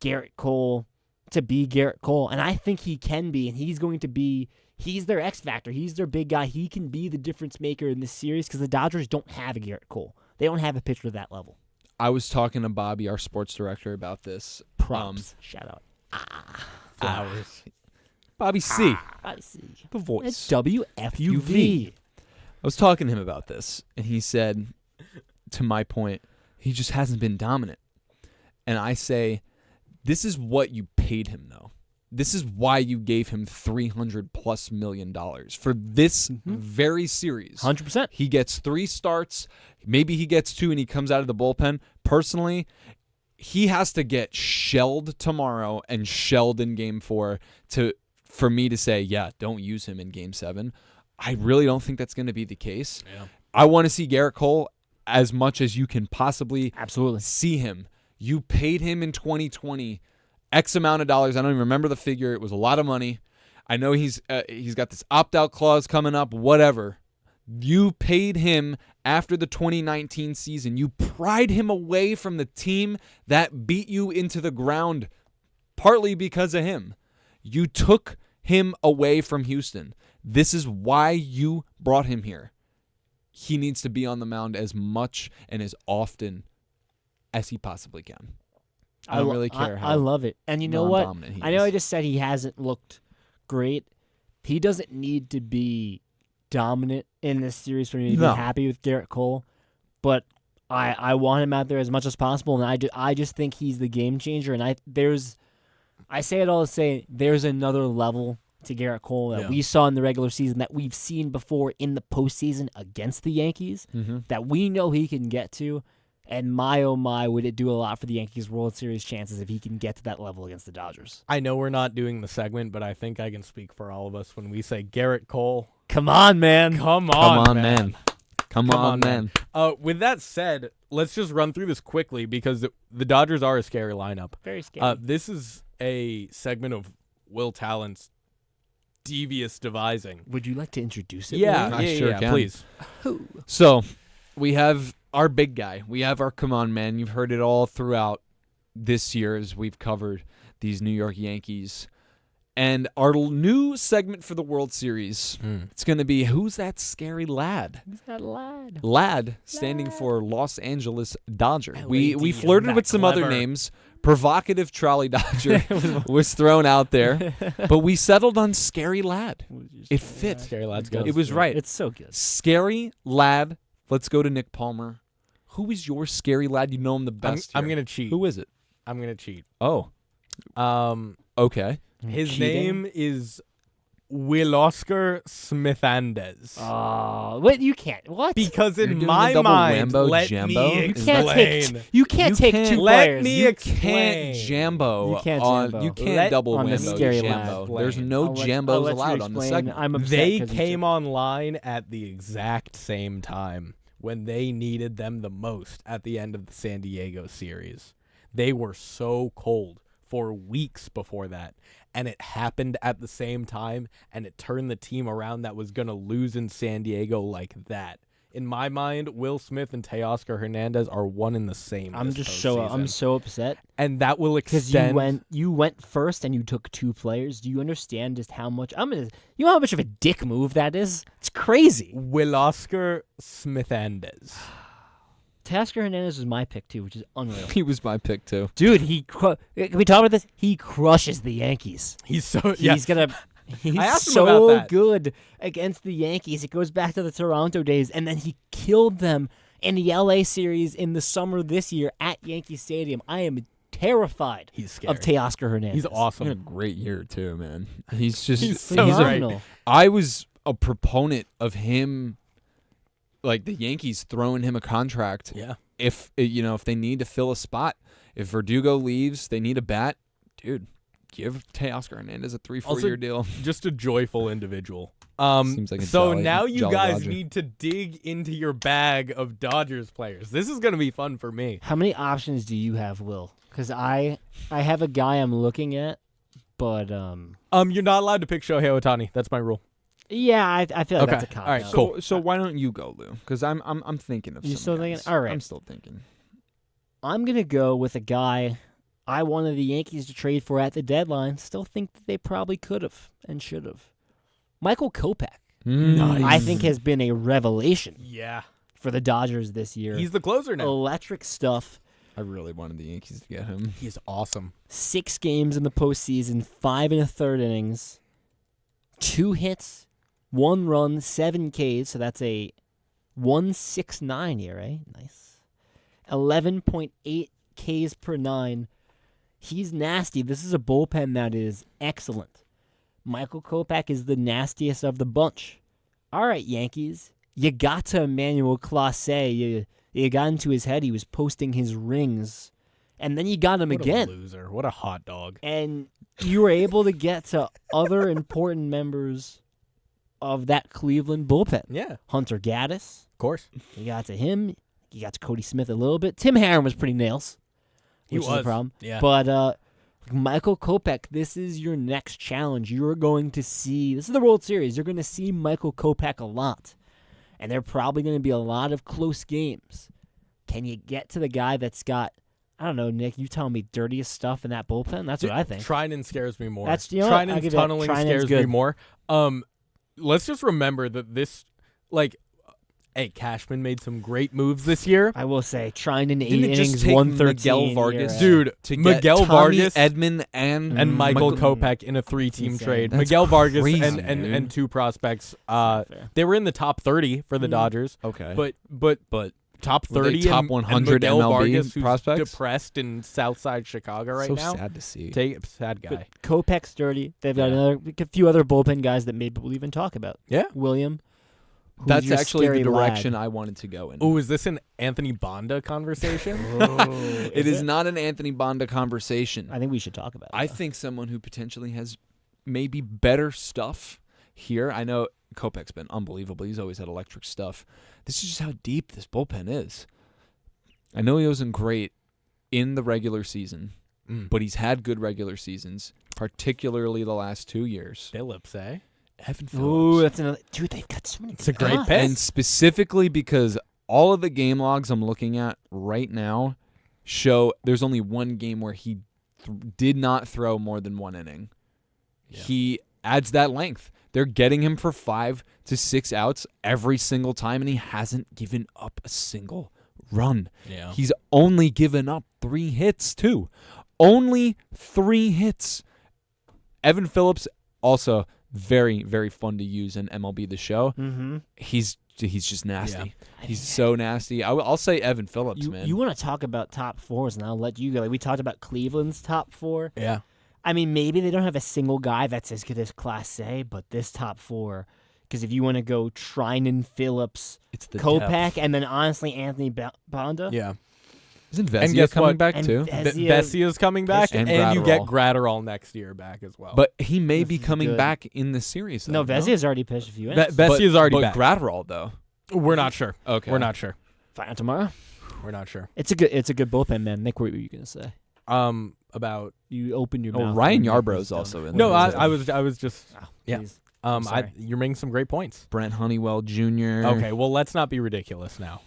Gerrit Cole to be Gerrit Cole. And I think he can be, and he's their X factor. He's their big guy. He can be the difference maker in this series because the Dodgers don't have a Gerrit Cole. They don't have a pitcher at that level. I was talking to Bobby, our sports director, about this. Props. Shout out. Flowers. Bobby C. I see. The voice. It's WFUV. UV. I was talking to him about this, and he said, to my point, he just hasn't been dominant. And I say, this is what you paid him, though. This is why you gave him $300+ million for this very series. 100%. He gets 3 starts. Maybe he gets 2 and he comes out of the bullpen. Personally, he has to get shelled tomorrow and shelled in Game 4 for me to say, yeah, don't use him in Game 7. I really don't think that's going to be the case. Yeah. I want to see Gerrit Cole as much as you can possibly Absolutely see him. You paid him in 2020 X amount of dollars. I don't even remember the figure. It was a lot of money. I know he's got this opt-out clause coming up, whatever. You paid him after the 2019 season. You pried him away from the team that beat you into the ground, partly because of him. You took him away from Houston. This is why you brought him here. He needs to be on the mound as much and as often as he possibly can. I don't really care how I love it. And you know what? I know I just said he hasn't looked great. He doesn't need to be dominant in this series for me to be happy with Gerrit Cole. But I want him out there as much as possible, and I just think he's the game changer. And I say it all to say there's another level to Gerrit Cole that we saw in the regular season that we've seen before in the postseason against the Yankees that we know he can get to. And my, oh my, would it do a lot for the Yankees' World Series chances if he can get to that level against the Dodgers. I know we're not doing the segment, but I think I can speak for all of us when we say Gerrit Cole. Come on, man. Come on, man. Come on, man. With that said, let's just run through this quickly because the Dodgers are a scary lineup. Very scary. This is a segment of Will Tallant's devious devising. Would you like to introduce it? Yeah, I sure can. Please. So, we have our big guy. We have our come on man. You've heard it all throughout this year as we've covered these New York Yankees. And our new segment for the World Series, it's going to be Who's That Scary Lad? Who's that lad? Lad, standing for Los Angeles Dodger. We flirted with some other names. Provocative Trolley Dodger was thrown out there, but we settled on Scary Lad. It fit. Scary Lad's good. It was right. It's so good. Scary Lad. Let's go to Nick Palmer. Who is your Scary Lad? You know him the best. I'm going to cheat. Who is it? I'm going to cheat. Oh. Okay. His name is Will-Oscar Smith-Andes. Oh, wait, you can't. What? Because You're in doing my the double mind, Rambo let Jambo? me You explain. You can't take two let players. me You explain. Can't Jambo. You can't on, Jambo. You can't double on the Whambo Scary Jambo. Lad. There's no I'll let Jambos you allowed on the explain. segment. I'm upset They 'cause you came took- online at the exact same time when they needed them the most at the end of the San Diego series. They were so cold for weeks before that, and it happened at the same time, and it turned the team around that was going to lose in San Diego like that. In my mind, Will Smith and Teoscar Hernandez are one in the same. I'm this just postseason. I'm so upset and that will because extend. you went first and you took two players. Do you understand just how much you know how much of a dick move that is? It's crazy. Will-Oscar Smith-Andes. Teoscar Hernandez was my pick too, which is unreal. He was my pick too. Dude, can we talk about this? He crushes the Yankees. He's so He's I asked him so about that. good against the Yankees. It goes back to the Toronto days, and then he killed them in the LA series in the summer this year at Yankee Stadium. I am terrified He's scary. of Teoscar Hernandez. He's He had a awesome. great year too, man. He's just He's so he's phenomenal. I was a proponent of him, like the Yankees throwing him a contract. Yeah. If they need to fill a spot, if Verdugo leaves, they need a bat, dude. Give Teoscar Hernandez a 3-4 year deal. Just a joyful individual. Seems like a so jolly- now you jolly guys Dodger. need to dig into your bag of Dodgers players. This is going to be fun for me. How many options do you have, Will? Because I have a guy I'm looking at, but You're not allowed to pick Shohei Ohtani. That's my rule. yeah, I feel like Okay. that's a cop. All right, out. cool. So why don't you go, Lou? Because I'm thinking of. You some still guys. thinking? All right. I'm still thinking. I'm gonna go with a guy I wanted the Yankees to trade for at the deadline. Still think that they probably could have and should have. Michael Kopech, Nice. I think, has been a revelation Yeah. for the Dodgers this year. He's the closer now. Electric stuff. I really wanted the Yankees to get him. He's awesome. 6 games in the postseason, 5 1/3 innings, 2 hits, 1 run, 7 Ks. So that's a 1.69 ERA. Nice. 11.8 Ks per 9. He's nasty. This is a bullpen that is excellent. Michael Kopech is the nastiest of the bunch. All right, Yankees. You got to Emmanuel Clase. You got into his head. He was posting his rings. And then you got him again. What a loser. What a hot dog. And you were able to get to other important members of that Cleveland bullpen. Yeah. Hunter Gaddis. Of course. You got to him. You got to Cody Smith a little bit. Tim Herron was pretty nails. Which is a problem. Yeah. But Michael Kopech, this is your next challenge. You're going to see, this is the World Series. You're going to see Michael Kopech a lot. And there are probably going to be a lot of close games. Can you get to the guy that's got, I don't know, Nick, you tell me, dirtiest stuff in that bullpen? That's what I think. Trinan scares me more. That's, you know what? Trinan's tunneling scares me more. Let's just remember that this, hey, Cashman made some great moves this year. I will say, Trinan 8 Didn't it innings, just take 113. Miguel Vargas, Dude, to get Miguel Tommy Vargas Edman and Michael Kopech in a 3-team insane. trade. That's Miguel Vargas crazy, and two prospects. not fair. They were in the top 30 for the Dodgers. Okay. But top Were they 30 top and 100 Miguel MLB Vargas, who's prospects? depressed in Southside Chicago right so now. sad to see. Sad guy. But Kopech's dirty. They've got a few other bullpen guys that maybe we'll even talk about. Yeah. William. who's That's your actually the scary direction lad? I wanted to go in. Oh, is this an Anthony Bonda conversation? It is not an Anthony Bonda conversation. I think we should talk about it. I though. think someone who potentially has maybe better stuff here. I know Kopech's been unbelievable. He's always had electric stuff. This is just how deep this bullpen is. I know he wasn't great in the regular season, but he's had good regular seasons, particularly the last 2 years. Phillips, eh? Evan Phillips. Ooh, that's another. Dude, they've got so many. It's a great guys. pick. And specifically because all of the game logs I'm looking at right now show there's only one game where he did not throw more than one inning. Yeah. He adds that length. They're getting him for 5 to 6 outs every single time, and he hasn't given up a single run. Yeah. He's only given up 3 hits, too. Only 3 hits. Evan Phillips, also very, very fun to use in MLB The Show. Mm-hmm. He's just nasty. Yeah. He's so nasty. I'll say Evan Phillips, man. You want to talk about top fours, and I'll let you go. Like we talked about Cleveland's top 4. Yeah. I mean, maybe they don't have a single guy that's as good as Class A, but this top 4, because if you want to go Trinan, Phillips, It's the Kopech, depth. and then honestly Anthony Bonda. Yeah. Isn't And Vezina guess coming what? back And too? Bessia's coming back, And and you get Gratterall. Gratterall next year back as well. But he may This be is coming good. back in the series. No, Though, Vezia's already pitched a few innings. Bessia's already but back. Gratterall though. We're not sure. Okay. We're not sure. Find out tomorrow. We're not sure. It's a good bullpen, man. Nick, what were you gonna say? About You opened your Oh, mouth. Ryan and Nick Yarbrough's was done. also in no, there. I was just Oh, yeah. please. sorry. You're making some great points. Brent Honeywell Jr. Okay, well let's not be ridiculous now.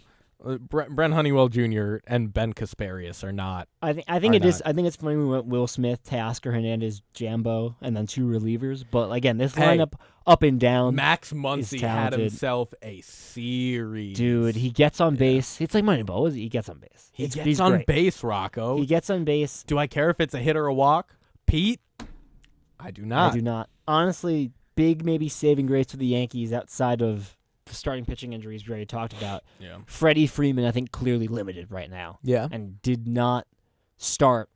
Brent Honeywell Jr. and Ben Kasparius are not. I think Are it is. not. I think it's funny we went Will Smith, Teoscar Hernandez, Jambo, and then 2 relievers. But again, this Hey, lineup up and down, Max Muncy had talented. himself a series. dude. He gets on base. It's like Moneyball. He gets on base. He He's gets on great. base, Rocco. He gets on base. Do I care if it's a hit or a walk? Pete? I do not. I do not. Honestly, big maybe saving grace for the Yankees outside of the starting pitching injuries we already talked about. Yeah. Freddie Freeman, I think, clearly limited right now. Yeah. And did not start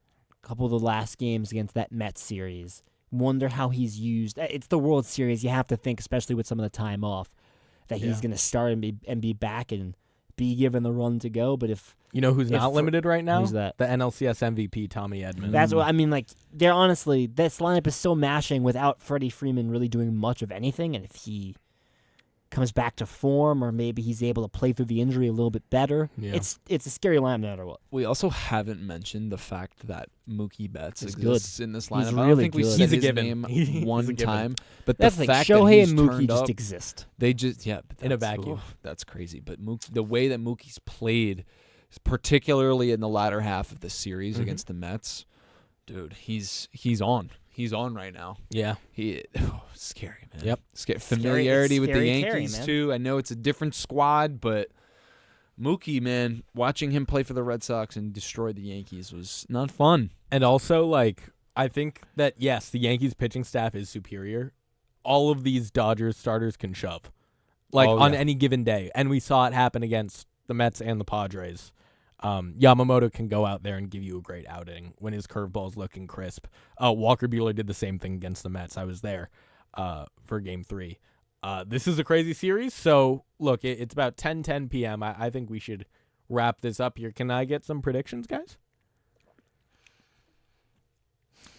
a couple of the last games against that Mets series. Wonder how he's used. It's the World Series. You have to think, especially with some of the time off, that he's Yeah. going to start and be back and be given the run to go. But if You know who's not limited right now? who's that? The NLCS MVP, Tommy Edman. That's what I mean. Like, they're honestly, this lineup is still mashing without Freddie Freeman really doing much of anything. And if he comes back to form, or maybe he's able to play through the injury a little bit better, Yeah. it's a scary lineup no matter what. We also haven't mentioned the fact that Mookie Betts He's exists in this lineup. He's I don't really think we good. said He's a his given. name He's a one given. time, but That's the the thing. fact that Shohei he's and Mookie turned just up, exist. they just but In a that's- vacuum. That's crazy. But the way that Mookie's played, particularly in the latter half of the series Mhm. against the Mets, dude, he's on. He's on right now. Yeah. Scary, man. Yep. Familiarity with the scary Terry, Yankees man. too. I know it's a different squad, but Mookie, man, watching him play for the Red Sox and destroy the Yankees was not fun. And also, I think that, yes, the Yankees pitching staff is superior. All of these Dodgers starters can shove, Oh, on yeah. any given day. And we saw it happen against the Mets and the Padres. Yamamoto can go out there and give you a great outing when his curveball's looking crisp. Walker Buehler did the same thing against the Mets. I was there for Game 3. This is a crazy series, so look, it's about 10 p.m. I think we should wrap this up here. Can I get some predictions, guys?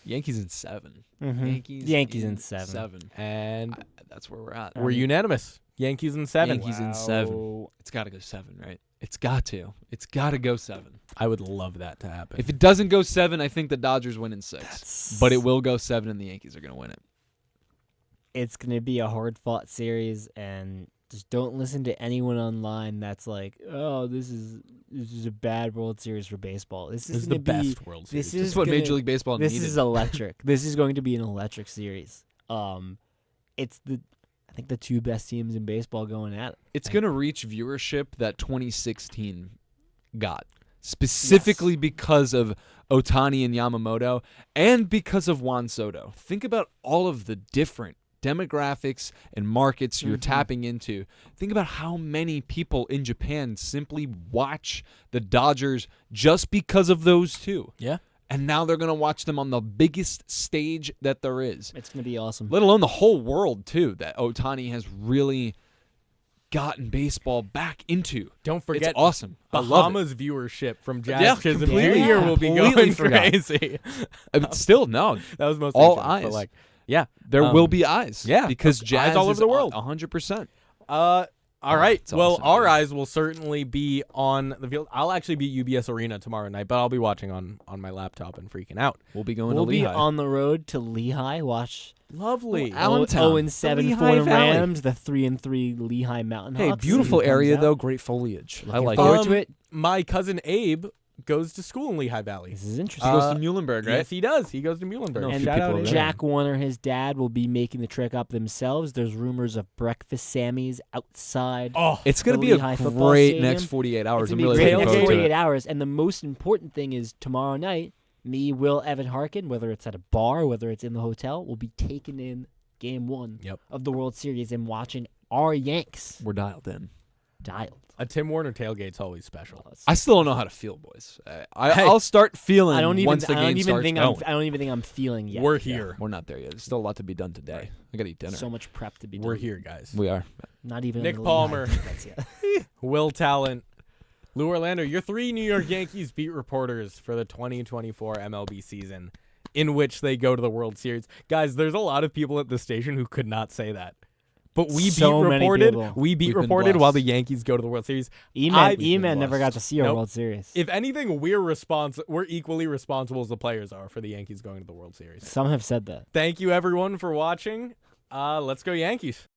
Yankees in 7. Mm-hmm. Yankees in 7. And that's where we're at. we're unanimous. Yankees in 7. Yankees in 7. It's got to go 7, right? It's got to. It's got to go 7. I would love that to happen. If it doesn't go 7, I think the Dodgers win in 6. But it will go 7, and the Yankees are going to win it. It's going to be a hard-fought series, and just don't listen to anyone online that's like, oh, this is a bad World Series for baseball. This is the best World Series. This is what Major League Baseball needed. This is electric. This is going to be an electric series. It's I think the 2 best teams in baseball going at it. It's going to reach viewership that 2016 got, specifically because of Ohtani and Yamamoto and because of Juan Soto. Think about all of the different demographics and markets you're tapping into. Think about how many people in Japan simply watch the Dodgers just because of those 2. Yeah. And now they're going to watch them on the biggest stage that there is. It's going to be awesome. Let alone the whole world, too, that Ohtani has really gotten baseball back into. Don't forget, it's awesome. I love it. Bahamas viewership from Jazz Chisholm completely. Jr. will be Completely going forgot. crazy. Still, no. That was mostly All jokes, eyes. but like, yeah, There will be eyes. yeah, Because eyes Jazz all over is the world. 100%. All right. It's Well, awesome, our dude. eyes will certainly be on the field. I'll actually be at UBS Arena tomorrow night, but I'll be watching on my laptop and freaking out. We'll be going We'll to be Lehigh. on the road to Lehigh. Watch Lovely. Allentown. 0-7 Lehigh for the Valley. Rams, the 3-3 Lehigh Mountain Hey, Hawks. beautiful See who area, comes though. out. Great foliage. I Looking like forward it. to it. My cousin Abe goes to school in Lehigh Valley. This is He interesting. goes to Muhlenberg, right? Yes, he does. He goes to Muhlenberg. No, and few people over there. Jack Warner, his dad, will be making the trek up themselves. There's rumors of breakfast Sammys outside. Oh, It's going to the be Lehigh a football great stadium. next 48 hours. It's I'm gonna be really great looking next forward to 48 it. hours. And the most important thing is tomorrow night, me, Will, Evan Harkin, whether it's at a bar, whether it's in the hotel, will be taking in Game 1 of the World Series and watching our Yanks We're dialed in. dialed. a Tim Warner tailgate's always special. I still don't know how to feel, boys. I'll start feeling I don't even. once the I don't game even starts think going. I don't even think I'm feeling yet. We're here. We're not there yet. There's still a lot to be done today. I got to eat dinner. So much prep to be done. We're here, guys. We are. Not even Nick in the Palmer. Lehigh defense yet. Will Tallant, Lou Orlando, your 3 New York Yankees beat reporters for the 2024 MLB season, in which they go to the World Series. Guys, there's a lot of people at the station who could not say that. But we So beat many reported. people. We beat We've been reported blessed. while the Yankees go to the World Series. E-Man never got to see a Nope. World Series. If anything, we're equally responsible as the players are for the Yankees going to the World Series. Some have said that. Thank you, everyone, for watching. Let's go Yankees.